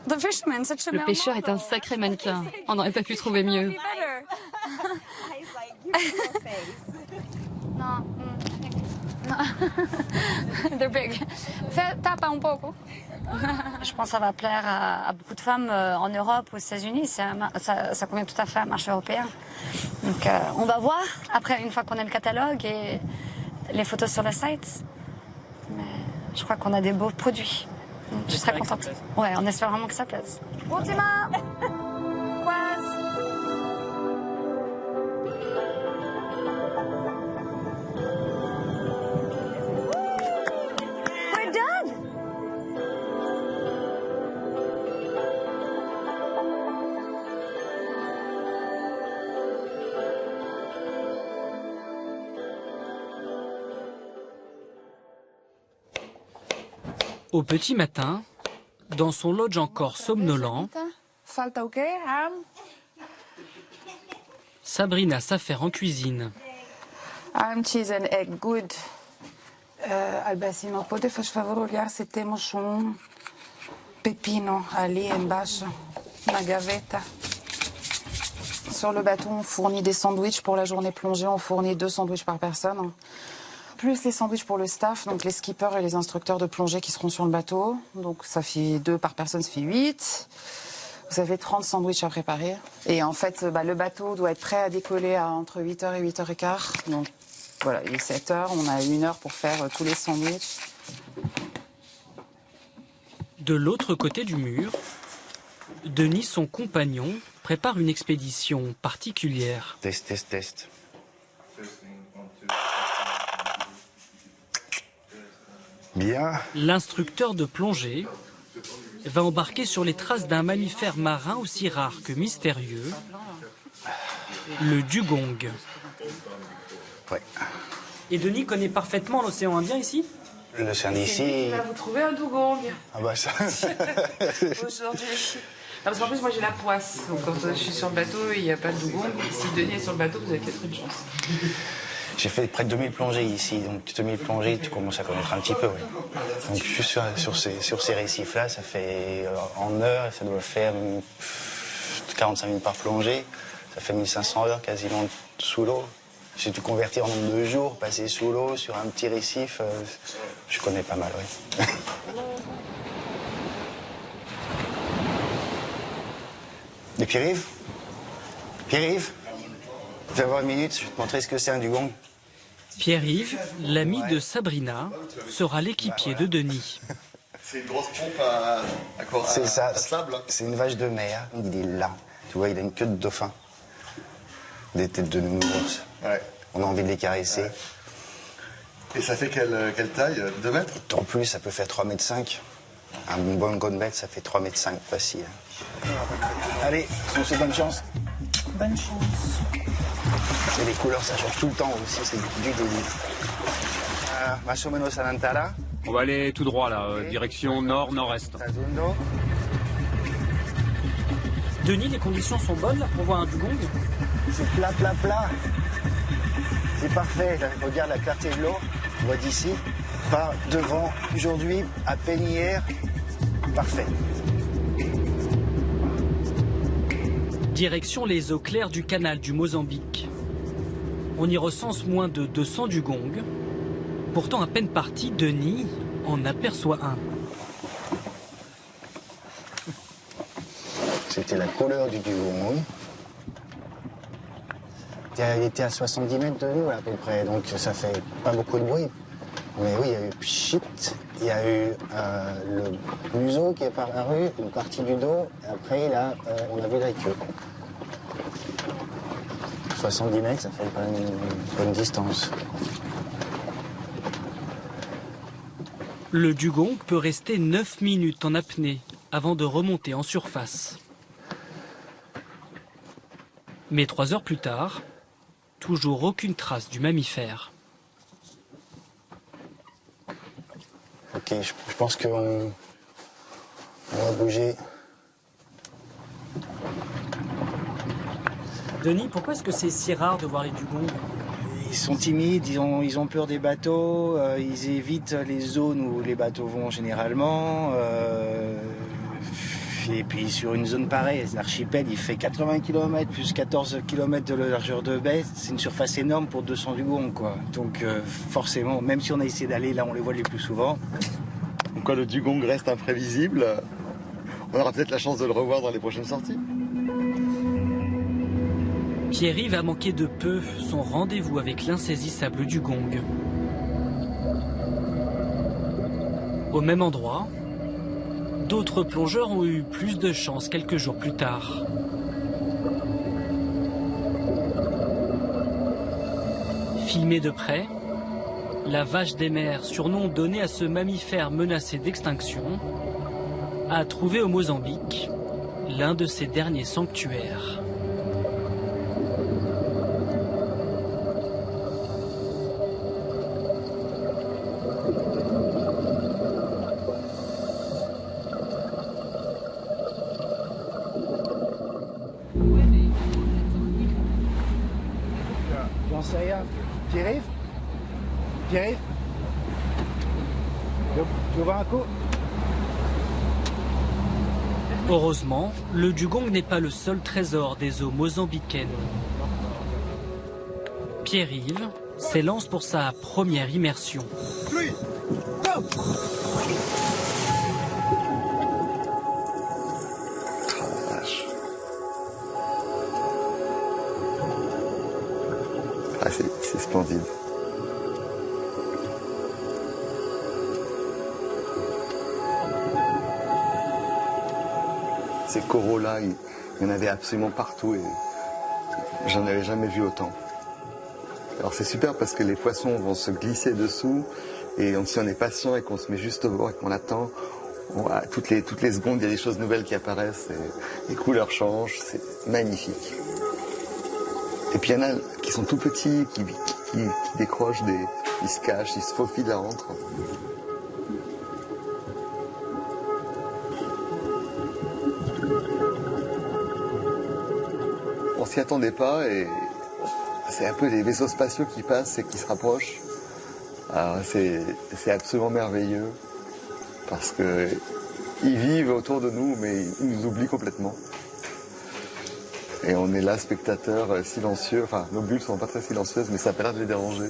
S8: Le pêcheur est un sacré mannequin. On n'aurait pas pu trouver mieux.
S9: Non. They're big. Tapa un pouco. Je pense que ça va plaire à beaucoup de femmes en Europe, aux États-Unis. Ça convient tout à fait à un marché européen. Donc on va voir après, une fois qu'on a le catalogue et les photos sur le site. Mais je crois qu'on a des beaux produits. Je serais contente. Ouais, on espère vraiment que ça plaise. Ultima! Quase! We're done!
S4: Au petit matin, dans son lodge encore somnolent, Sabrina s'affaire en cuisine.
S5: Ham, cheese and egg, good. Albacino, pode faz favor olhar se temos pepino ali embaixo, na gaveta. Sur le bateau, on fournit des sandwichs pour la journée plongée. On fournit 2 sandwichs par personne. Plus les sandwichs pour le staff, donc les skippers et les instructeurs de plongée qui seront sur le bateau. Donc ça fait 2 par personne, ça fait 8. Vous avez 30 sandwichs à préparer. Et en fait, le bateau doit être prêt à décoller entre 8h et 8h15. Donc voilà, il est 7h, on a 1 heure pour faire tous les sandwichs.
S4: De l'autre côté du mur, Denis, son compagnon, prépare une expédition particulière.
S17: Test. Bien.
S4: L'instructeur de plongée va embarquer sur les traces d'un mammifère marin aussi rare que mystérieux, le dugong.
S17: Ouais.
S4: Et Denis connaît parfaitement l'océan Indien ici?
S17: L'océan d'ici...
S5: Là, vous trouvez un dugong.
S17: Ah bah ça...
S5: Aujourd'hui. Parce qu'en plus, moi, j'ai la poisse. Donc, quand je suis sur le bateau, il n'y a pas de dugong. Si Denis est sur le bateau, vous avez peut-être une chance.
S17: J'ai fait près de 2000 plongées ici, donc 2000 plongées, tu commences à connaître un petit peu. Oui. Donc juste sur ces récifs-là, ça fait en heure, ça doit faire 45 minutes par plongée. Ça fait 1500 heures quasiment sous l'eau. Si tu convertis en nombre de jours, passer sous l'eau sur un petit récif, je connais pas mal, oui. Et Pierre-Yves, viens voir 1 minute, je vais te montrer ce que c'est un dugong.
S4: Pierre-Yves, l'ami de Sabrina, sera l'équipier de Denis.
S6: C'est une grosse pompe à
S17: C'est ça,
S6: sable.
S17: c'est une vache de mer. Il est là. Tu vois, il a une queue de dauphin. Des têtes de nounours.
S6: Ouais.
S17: On a envie de les caresser.
S6: Et ça fait quelle taille? 2 mètres?
S17: En plus, ça peut faire 3,5 m. Un bon gonbet, ça fait 3,5 m facile. Allez, on se bonne chance.
S5: Bonne chance.
S17: Et les couleurs, ça change tout le temps aussi, c'est du délire. Más o menos a l'Antara.
S11: On va aller tout droit là, direction nord-nord-est.
S4: Denis, les conditions sont bonnes là pour voir un dugong?
S17: C'est plat. C'est parfait. Là, regarde la clarté de l'eau. On voit d'ici. Pas devant aujourd'hui, à peine hier. Parfait.
S4: Direction les eaux claires du canal du Mozambique. On y recense moins de 200 dugongs. Pourtant, à peine parti, Denis en aperçoit un.
S17: C'était la couleur du dugong. Il était à 70 mètres de nous à peu près, donc ça fait pas beaucoup de bruit. Mais oui, il y a eu pchit, il y a eu le museau qui est apparu, une partie du dos, et après là, on a vu la queue. 70 mètres, ça fait pas une bonne distance.
S4: Le dugong peut rester 9 minutes en apnée avant de remonter en surface. Mais 3 heures plus tard, toujours aucune trace du mammifère.
S17: Ok, je pense qu'on va bouger.
S4: Denis, pourquoi est-ce que c'est si rare de voir les dugongs?
S18: Ils sont timides, ils ont peur des bateaux, ils évitent les zones où les bateaux vont généralement. Et puis sur une zone pareille, l'archipel, il fait 80 km plus 14 km de largeur de baie. C'est une surface énorme pour 200 dugongs, quoi. Donc forcément, même si on a essayé d'aller là, on les voit les plus souvent.
S6: Donc quand le dugong reste imprévisible, on aura peut-être la chance de le revoir dans les prochaines sorties.
S4: Pierre-Yves a manqué de peu son rendez-vous avec l'insaisissable dugong. Au même endroit, d'autres plongeurs ont eu plus de chance quelques jours plus tard. Filmée de près, la vache des mers, surnom donné à ce mammifère menacé d'extinction, a trouvé au Mozambique l'un de ses derniers sanctuaires.
S18: sais rien. Pierre-Yves Pierre-Yves tu veux voir un coup?
S4: Heureusement, le dugong n'est pas le seul trésor des eaux mozambicaines. Pierre-Yves s'élance pour sa première immersion.
S6: Ah, c'est splendide. Ces coraux-là, il y en avait absolument partout et j'en avais jamais vu autant. Alors c'est super parce que les poissons vont se glisser dessous et si on est patient et qu'on se met juste au bord et qu'on attend, toutes les secondes, il y a des choses nouvelles qui apparaissent et les couleurs changent, c'est magnifique. Et puis il y en a qui sont tout petits, qui décrochent, ils se cachent, ils se faufilent à l'entre. On s'y attendait pas et c'est un peu les vaisseaux spatiaux qui passent et qui se rapprochent. Alors c'est absolument merveilleux parce que ils vivent autour de nous mais ils nous oublient complètement. Et on est là, spectateurs silencieux, enfin nos bulles sont pas très silencieuses mais ça n'a pas l'air de les déranger.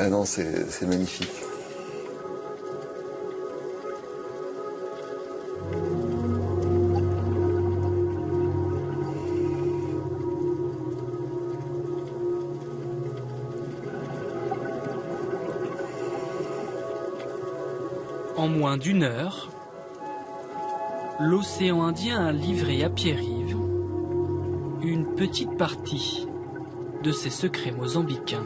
S6: Non, c'est magnifique.
S4: En moins d'une heure, l'océan Indien a livré à Pierre-Yves une petite partie de ses secrets mozambicains.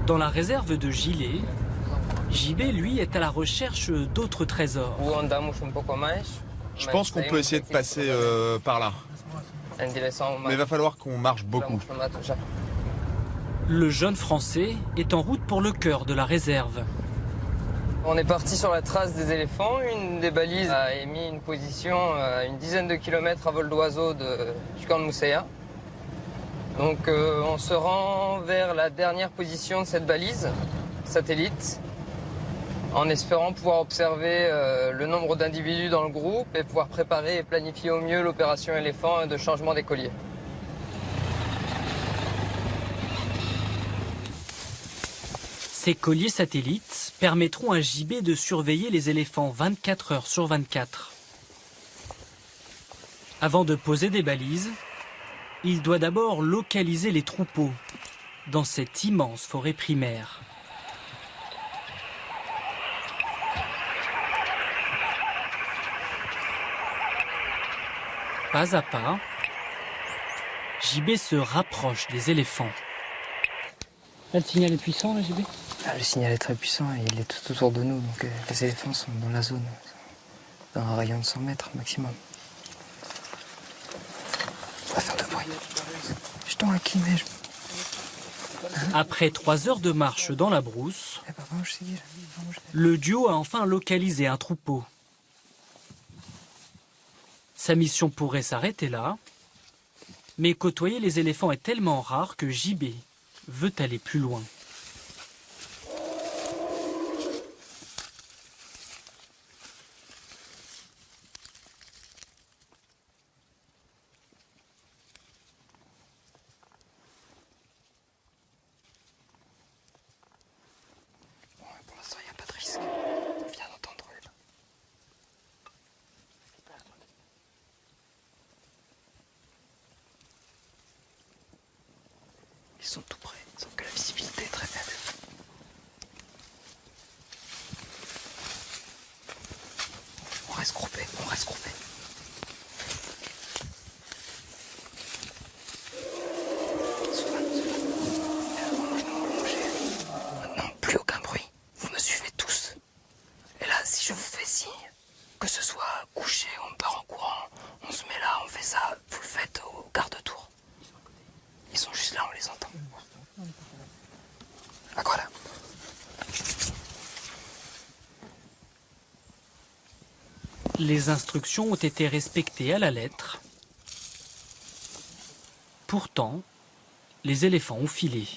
S4: Dans la réserve de Gilet, JB, lui, est à la recherche d'autres trésors.
S2: Je pense qu'on peut essayer de passer par là. Mais il va falloir qu'on marche beaucoup.
S4: Le jeune Français est en route pour le cœur de la réserve.
S3: On est parti sur la trace des éléphants. Une des balises a émis une position à une dizaine de kilomètres à vol d'oiseau du camp de Moussaïa. Donc on se rend vers la dernière position de cette balise, satellite, en espérant pouvoir observer le nombre d'individus dans le groupe et pouvoir préparer et planifier au mieux l'opération éléphant de changement des colliers.
S4: Ces colliers satellites permettront à JB de surveiller les éléphants 24 heures sur 24. Avant de poser des balises, il doit d'abord localiser les troupeaux dans cette immense forêt primaire. Pas à pas, JB se rapproche des éléphants.
S10: Là, le signal est puissant, là, JB ?
S3: Le signal est très puissant et il est tout autour de nous. Donc les éléphants sont dans la zone, dans un rayon de 100 mètres maximum. On va faire de bruit. Je t'en inquiète, mais
S4: Après 3 heures de marche dans la brousse, le duo a enfin localisé un troupeau. Sa mission pourrait s'arrêter là, mais côtoyer les éléphants est tellement rare que JB veut aller plus loin.
S3: pour l'instant, il n'y a pas de risque. On vient d'entendre. Ils sont tout près, sauf que la visibilité est très faible. On reste groupé, on reste groupé. Maintenant, plus aucun bruit. Vous me suivez tous. Et là, si je vous fais signe, que ce soit couché, on part en courant, on se met là, on fait ça, vous le faites au quart de tour. Ils sont juste là, on les entend.
S4: Les instructions ont été respectées à la lettre. Pourtant, les éléphants ont filé.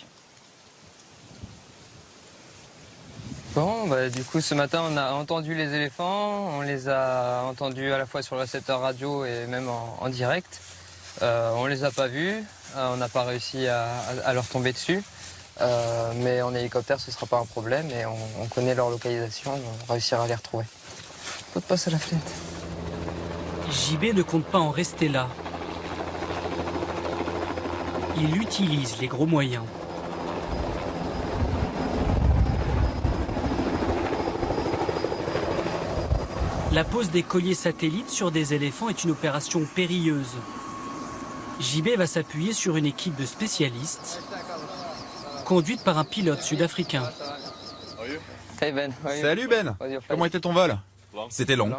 S3: Bon, du coup, ce matin, on a entendu les éléphants. On les a entendus à la fois sur le récepteur radio et même en direct. On les a pas vus. On n'a pas réussi à leur tomber dessus. Mais en hélicoptère, ce ne sera pas un problème. Et on connaît leur localisation. On réussira à les retrouver. Faut te passer à la fenêtre.
S4: JB ne compte pas en rester là. Il utilise les gros moyens. La pose des colliers satellites sur des éléphants est une opération périlleuse. JB va s'appuyer sur une équipe de spécialistes, conduite par un pilote sud-africain.
S3: Hey Ben.
S2: Salut Ben. Comment était ton vol?
S11: C'était long.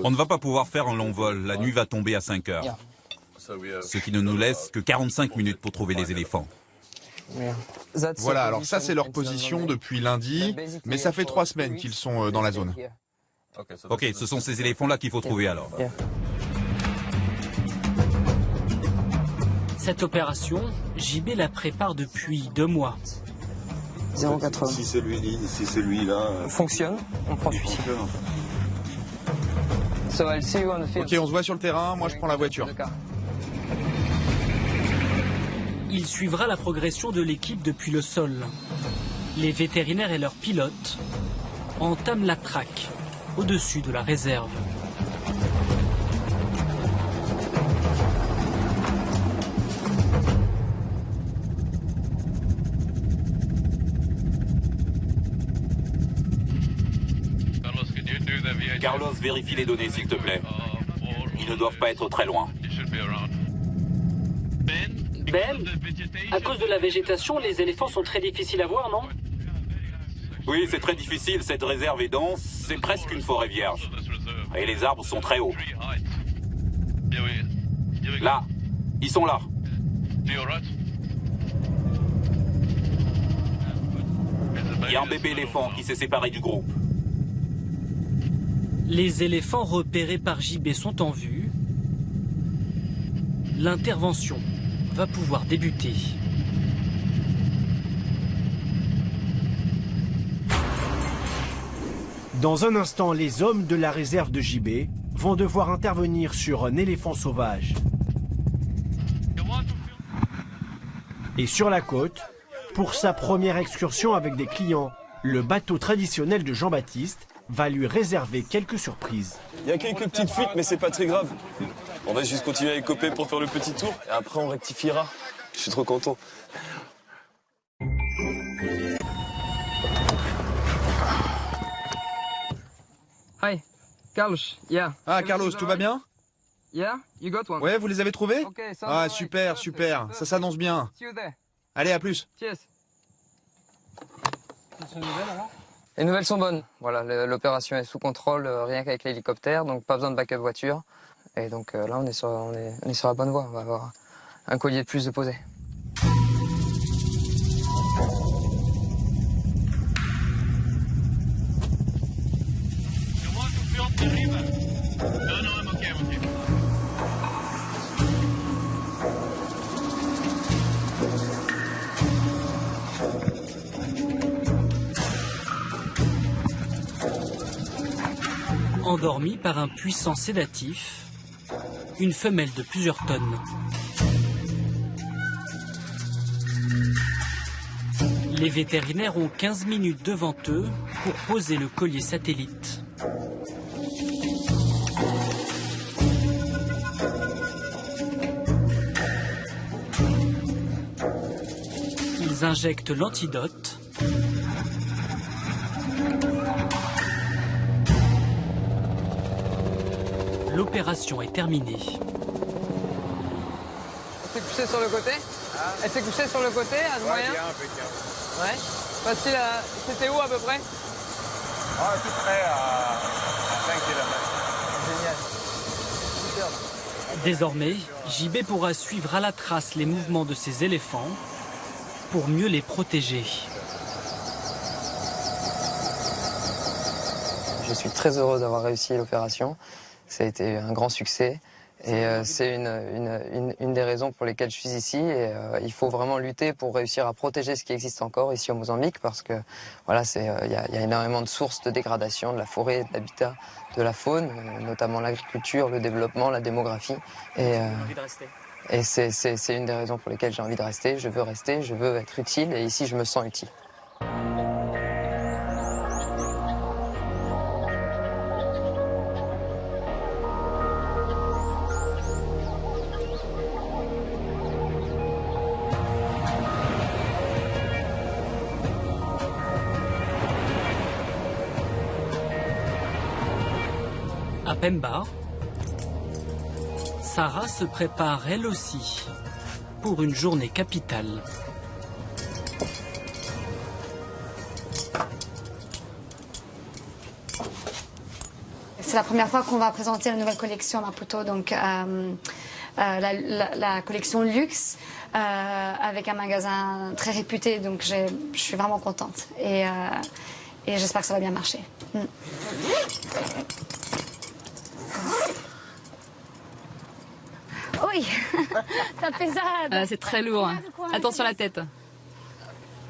S11: On ne va pas pouvoir faire un long vol. La nuit va tomber à 5 heures. Ce qui ne nous laisse que 45 minutes pour trouver les éléphants.
S2: Voilà, alors ça c'est leur position depuis lundi, mais ça fait 3 semaines qu'ils sont dans la zone.
S11: Ok, ce sont ces éléphants-là qu'il faut trouver alors.
S4: Cette opération, JB la prépare depuis 2 mois.
S3: 0,80.
S13: Si celui-là
S3: fonctionne, on prend celui-ci.
S2: Ok, on se voit sur le terrain, moi je prends la voiture.
S4: Il suivra la progression de l'équipe depuis le sol. Les vétérinaires et leurs pilotes entament la traque au-dessus de la réserve.
S11: Carlos, vérifie les données s'il te plaît. Ils ne doivent pas être très loin.
S4: Ben, à cause de la végétation, les éléphants sont très difficiles à voir, non?
S11: Oui, c'est très difficile, cette réserve est dense, c'est presque une forêt vierge. Et les arbres sont très hauts. Là, ils sont là. Il y a un bébé éléphant qui s'est séparé du groupe.
S4: Les éléphants repérés par JB sont en vue. L'intervention va pouvoir débuter.
S15: Dans un instant, les hommes de la réserve de JB vont devoir intervenir sur un éléphant sauvage. Et sur la côte, pour sa première excursion avec des clients, le bateau traditionnel de Jean-Baptiste va lui réserver quelques surprises.
S7: Il y a quelques petites fuites, mais c'est pas très grave. On va juste continuer à écoper pour faire le petit tour, et après on rectifiera. Je suis trop content.
S3: Hi, Carlos, yeah.
S2: Ah Carlos, tout va bien?
S3: Yeah, you got one.
S2: Ouais, vous les avez trouvés?
S3: Okay,
S2: Ah super, super, ça s'annonce bien.
S3: See you there.
S2: Allez, à plus.
S3: Cheers. Les nouvelles sont bonnes. Voilà, l'opération est sous contrôle, rien qu'avec l'hélicoptère, donc pas besoin de backup voiture. Et donc là, on est sur la bonne voie. On va avoir un collier de plus de posé.
S4: Endormie par un puissant sédatif, une femelle de plusieurs tonnes. Les vétérinaires ont 15 minutes devant eux pour poser le collier satellite. Ils injectent l'antidote. L'opération est terminée.
S3: Elle s'est couchée sur le côté. Elle s'est couchée sur le côté, à ce moyen. Ouais. Facile à... C'était où à peu près?
S2: À peu près à 5 km.
S3: Génial. Super.
S4: Désormais, JB pourra suivre à la trace les mouvements de ces éléphants pour mieux les protéger.
S3: Je suis très heureux d'avoir réussi l'opération. Ça a été un grand succès. Et c'est une des raisons pour lesquelles je suis ici. Et il faut vraiment lutter pour réussir à protéger ce qui existe encore ici au Mozambique, parce que voilà, il y a énormément de sources de dégradation de la forêt, de l'habitat, de la faune, notamment l'agriculture, le développement, la démographie. Et c'est une des raisons pour lesquelles j'ai envie de rester. Je veux être utile, et ici je me sens utile.
S4: À Pemba, Sarah se prépare elle aussi pour une journée capitale.
S9: C'est la première fois qu'on va présenter la nouvelle collection à Maputo, donc la collection luxe, avec un magasin très réputé, donc je suis vraiment contente et j'espère que ça va bien marcher. Oui, t'as pesado.
S8: C'est très lourd. Attention à la tête.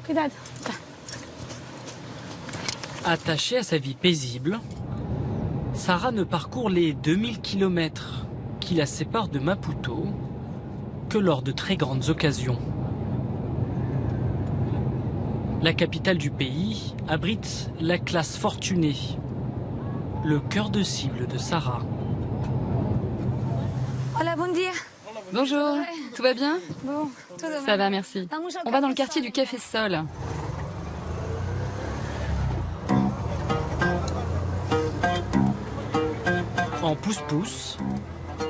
S9: Cuidado.
S4: Attachée à sa vie paisible, Sarah ne parcourt les 2000 km qui la séparent de Maputo que lors de très grandes occasions. La capitale du pays abrite la classe fortunée, le cœur de cible de Sarah.
S9: Hola, bon dia.
S8: Bonjour, tout va bien?
S9: Bon,
S8: ça va, merci. On va dans le quartier du Café Sol.
S4: En pousse-pousse,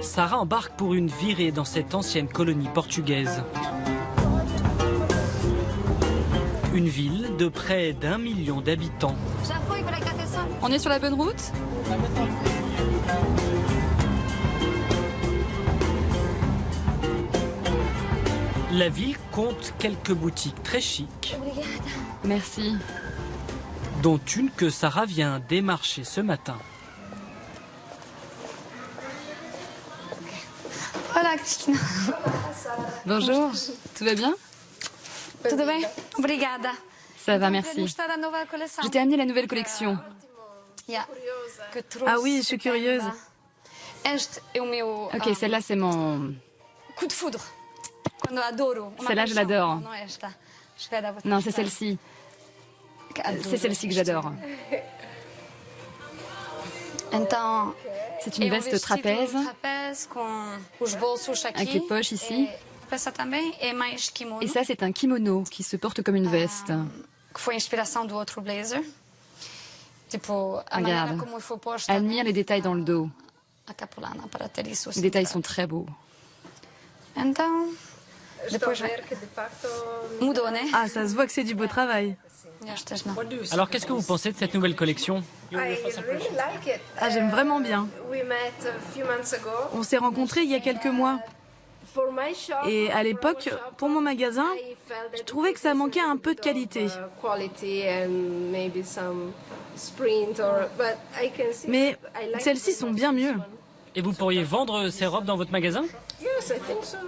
S4: Sarah embarque pour une virée dans cette ancienne colonie portugaise. Une ville de près d'1 million d'habitants.
S8: On est sur la bonne route?
S4: La ville compte quelques boutiques très chics.
S8: Merci.
S4: Dont une que Sarah vient démarcher ce matin.
S9: Hola, Cristina.
S8: Bonjour, tout va bien?
S9: Tudo bem? Obrigada.
S8: Ça va, merci. Je t'ai amené la nouvelle collection.
S5: Ah oui, je suis curieuse.
S8: Ok, celle-là, c'est mon...
S9: Coup de foudre.
S8: Celle-là, je l'adore. Non, c'est celle-ci. C'est celle-ci que j'adore. C'est une veste trapèze, avec les poches ici. Et ça, c'est un kimono qui se porte comme une veste. Regarde, admire les détails dans le dos. Les détails sont très beaux.
S5: Ah, ça se voit que c'est du beau travail.
S4: Alors, qu'est-ce que vous pensez de cette nouvelle collection?
S5: Ah, j'aime vraiment bien. On s'est rencontrés il y a quelques mois. Et à l'époque, pour mon magasin, je trouvais que ça manquait un peu de qualité. Mais celles-ci sont bien mieux.
S4: Et vous pourriez vendre ces robes dans votre magasin?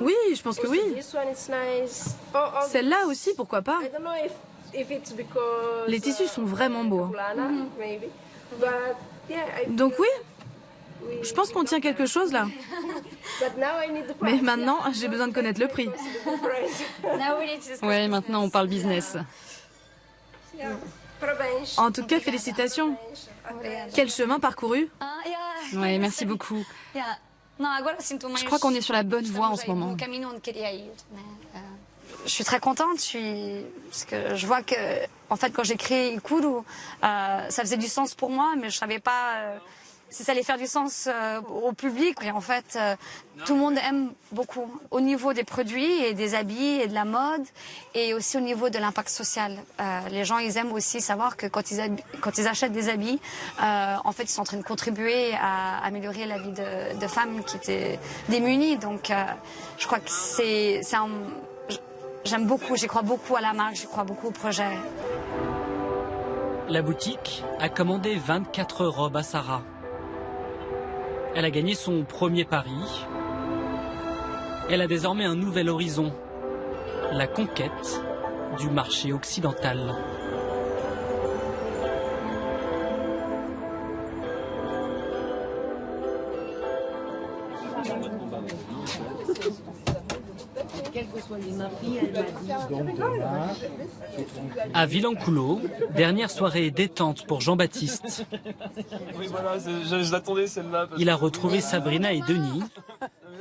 S5: Oui, je pense que oui. Celle-là aussi, pourquoi pas? Les tissus sont vraiment beaux. Donc oui, je pense qu'on tient quelque chose là. Mais maintenant, j'ai besoin de connaître le prix.
S8: Ouais, maintenant on parle business.
S5: En tout cas, félicitations. Quel chemin parcouru.
S8: Ouais, merci beaucoup. Je crois qu'on est sur la bonne voie en ce moment.
S9: Je suis très contente, parce que je vois que, en fait, quand j'ai créé Ikuru, ça faisait du sens pour moi, mais je savais pas si ça allait faire du sens au public. Et en fait, tout le monde aime beaucoup, au niveau des produits et des habits et de la mode, et aussi au niveau de l'impact social. Les gens, ils aiment aussi savoir que quand ils achètent des habits, en fait, ils sont en train de contribuer à améliorer la vie de femmes qui étaient démunies. Donc, je crois que j'aime beaucoup, j'y crois beaucoup à la marque, j'y crois beaucoup au projet.
S4: La boutique a commandé 24 robes à Sarah. Elle a gagné son premier pari. Elle a désormais un nouvel horizon, la conquête du marché occidental. À Vilanculo, dernière soirée détente pour Jean-Baptiste.
S7: Oui, voilà, je l'attendais celle-là.
S4: Il a retrouvé Sabrina et Denis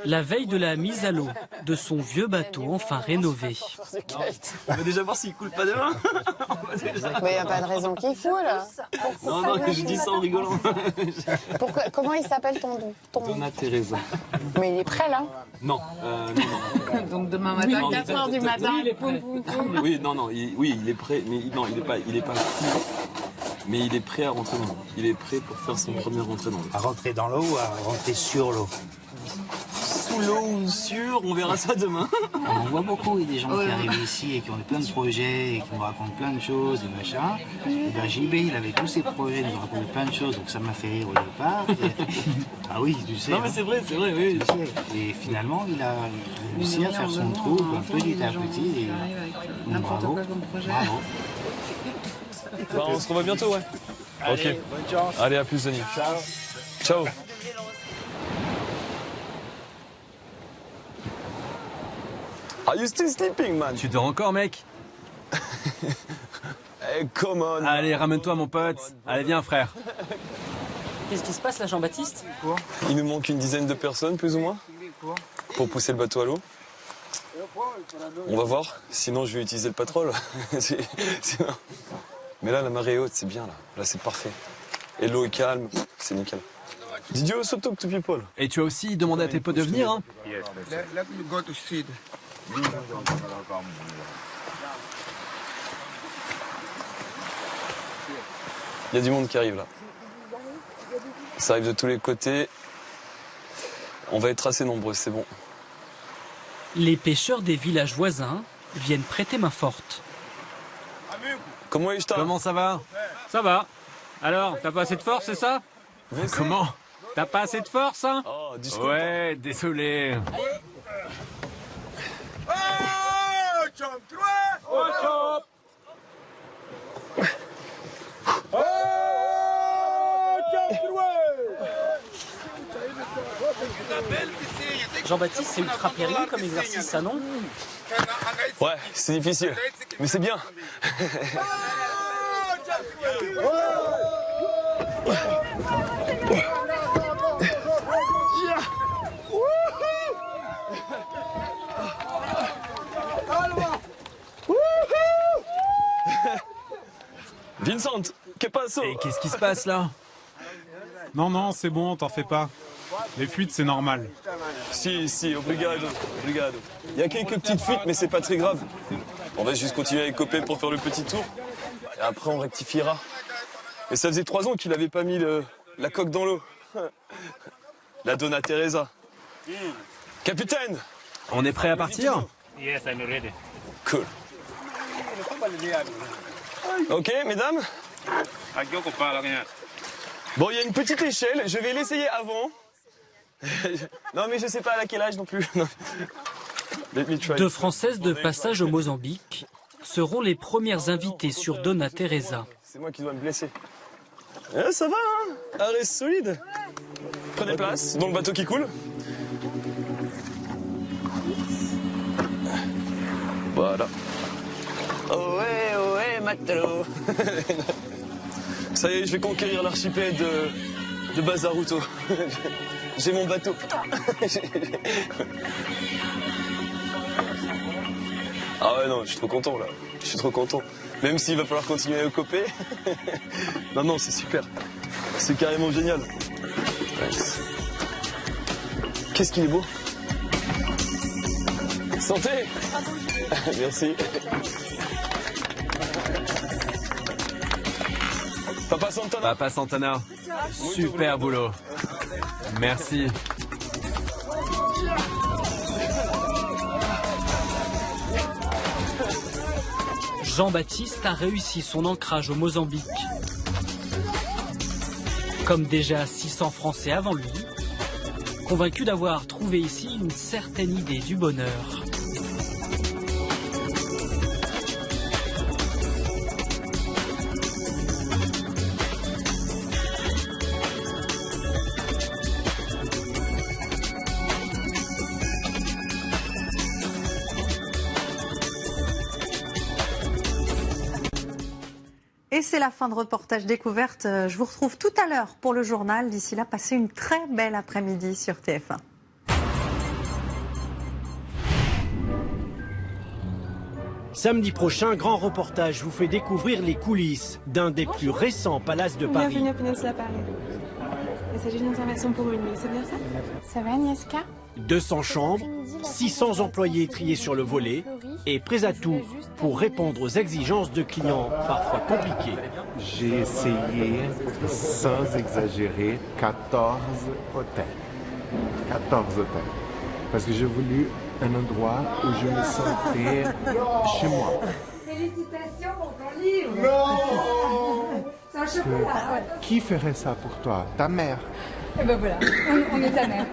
S4: la veille de la mise à l'eau de son vieux bateau enfin rénové.
S7: On va déjà voir s'il coule pas demain.
S5: Mais il n'y a pas de raison qu'il coule.
S7: Non, je dis ça en rigolant.
S5: Comment il s'appelle ton...
S7: Donna Teresa.
S5: Mais il est prêt là?
S7: Non, non.
S5: Donc demain matin, 4h du matin, il est prêt.
S7: Oui, non, il est prêt, mais non, il est pas fou. Mais il est prêt à rentrer dans l'eau. Il est prêt pour faire son premier rentrée dans l'eau.
S18: À rentrer dans l'eau ou à rentrer sur l'eau?
S7: Sous l'eau ou sur, on verra ça demain.
S18: On voit beaucoup, il y a des gens qui arrivent ici et qui ont plein de projets et qui nous racontent plein de choses et machin. Et bien JB, il avait tous ses projets, il nous racontait plein de choses, donc ça m'a fait rire au départ. Ah oui, tu sais.
S7: Non mais c'est vrai, oui.
S18: Et finalement, il a réussi à faire son trou petit à petit. Et bravo. Bravo.
S7: Bah, on se revoit bientôt, ouais.
S18: Allez,
S7: ok.
S18: bonne chance.
S7: Allez, à plus, Denis.
S18: Ciao.
S7: Ciao. Are you still sleeping, man?
S19: Tu dors encore, mec?
S7: Hey, come on.
S19: Allez, ramène-toi, mon pote. Allez, viens, frère.
S4: Qu'est-ce qui se passe là, Jean-Baptiste?
S7: Il nous manque une dizaine de personnes, plus ou moins, pour pousser le bateau à l'eau. On va voir, sinon je vais utiliser le patrol. Sinon... Mais là, la marée est haute, c'est bien, là. Là, c'est parfait. Et l'eau est calme, c'est nickel. Did you also talk to people?
S19: Et tu as aussi demandé à tes potes de venir, hein?
S2: Let me go to see.
S7: Il y a du monde qui arrive, là. Ça arrive de tous les côtés. On va être assez nombreux, c'est bon.
S4: Les pêcheurs des villages voisins viennent prêter main forte.
S7: Comment
S19: ça va?
S10: Ça va. Alors, t'as pas assez de force, c'est ça?
S19: Comment?
S10: T'as pas assez de force, hein?
S7: Oh,
S19: ouais, désolé.
S4: Jean-Baptiste, c'est ultra périlleux comme exercice, ça, non?
S7: Ouais, c'est difficile, mais c'est bien. Vincent, que passe?
S19: Et qu'est-ce qui se passe là?
S20: Non, c'est bon, t'en fais pas. Les fuites, c'est normal.
S7: Si, obrigado. Il y a quelques petites fuites, mais c'est pas très grave. On va juste continuer avec copains pour faire le petit tour. Et après, on rectifiera. Et ça faisait 3 ans qu'il avait pas mis la coque dans l'eau. La Donna Teresa. Capitaine!
S19: On est prêt à partir?
S10: Yes, I'm ready.
S7: Cool. Ok, mesdames? Bon, il y a une petite échelle, je vais l'essayer avant. Non, mais je sais pas à quel âge non plus.
S4: Deux Françaises de passage au Mozambique seront les premières invitées sur Donna Teresa.
S7: C'est moi qui dois me blesser. Ça va, hein? Arrêt solide. Prenez place dans le bateau qui coule. Voilà. Ohé, matelot. Ça y est, je vais conquérir l'archipel de Bazaruto. J'ai mon bateau, putain. Ah ouais, non, je suis trop content, là. Je suis trop content. Même s'il va falloir continuer à coper. Non, c'est super. C'est carrément génial. Nice. Qu'est-ce qu'il est beau. Santé. Merci.
S19: Papa Santana. Super boulot. Merci.
S4: Jean-Baptiste a réussi son ancrage au Mozambique. Comme déjà 600 Français avant lui, convaincu d'avoir trouvé ici une certaine idée du bonheur.
S1: Et c'est la fin de Reportage Découverte. Je vous retrouve tout à l'heure pour le journal. D'ici là, passez une très belle après-midi sur TF1.
S15: Samedi prochain, Grand Reportage vous fait découvrir les coulisses d'un des plus récents palaces de Paris.
S21: Bienvenue à Peninsula Paris. Il s'agit d'une réservation pour une nuit, c'est bien ça? Ça va, Agnieszka?
S15: 200 chambres, 600 employés triés sur le volet et prêts à tout pour répondre aux exigences de clients parfois compliqués.
S22: J'ai essayé, sans exagérer, 14 hôtels. 14 hôtels. Parce que j'ai voulu un endroit où je me sentais chez moi.
S21: Félicitations pour ton livre!
S22: Non!
S21: C'est un chocolat!
S22: Qui ferait ça pour toi? Ta mère?
S21: Et ben voilà, on est ta mère.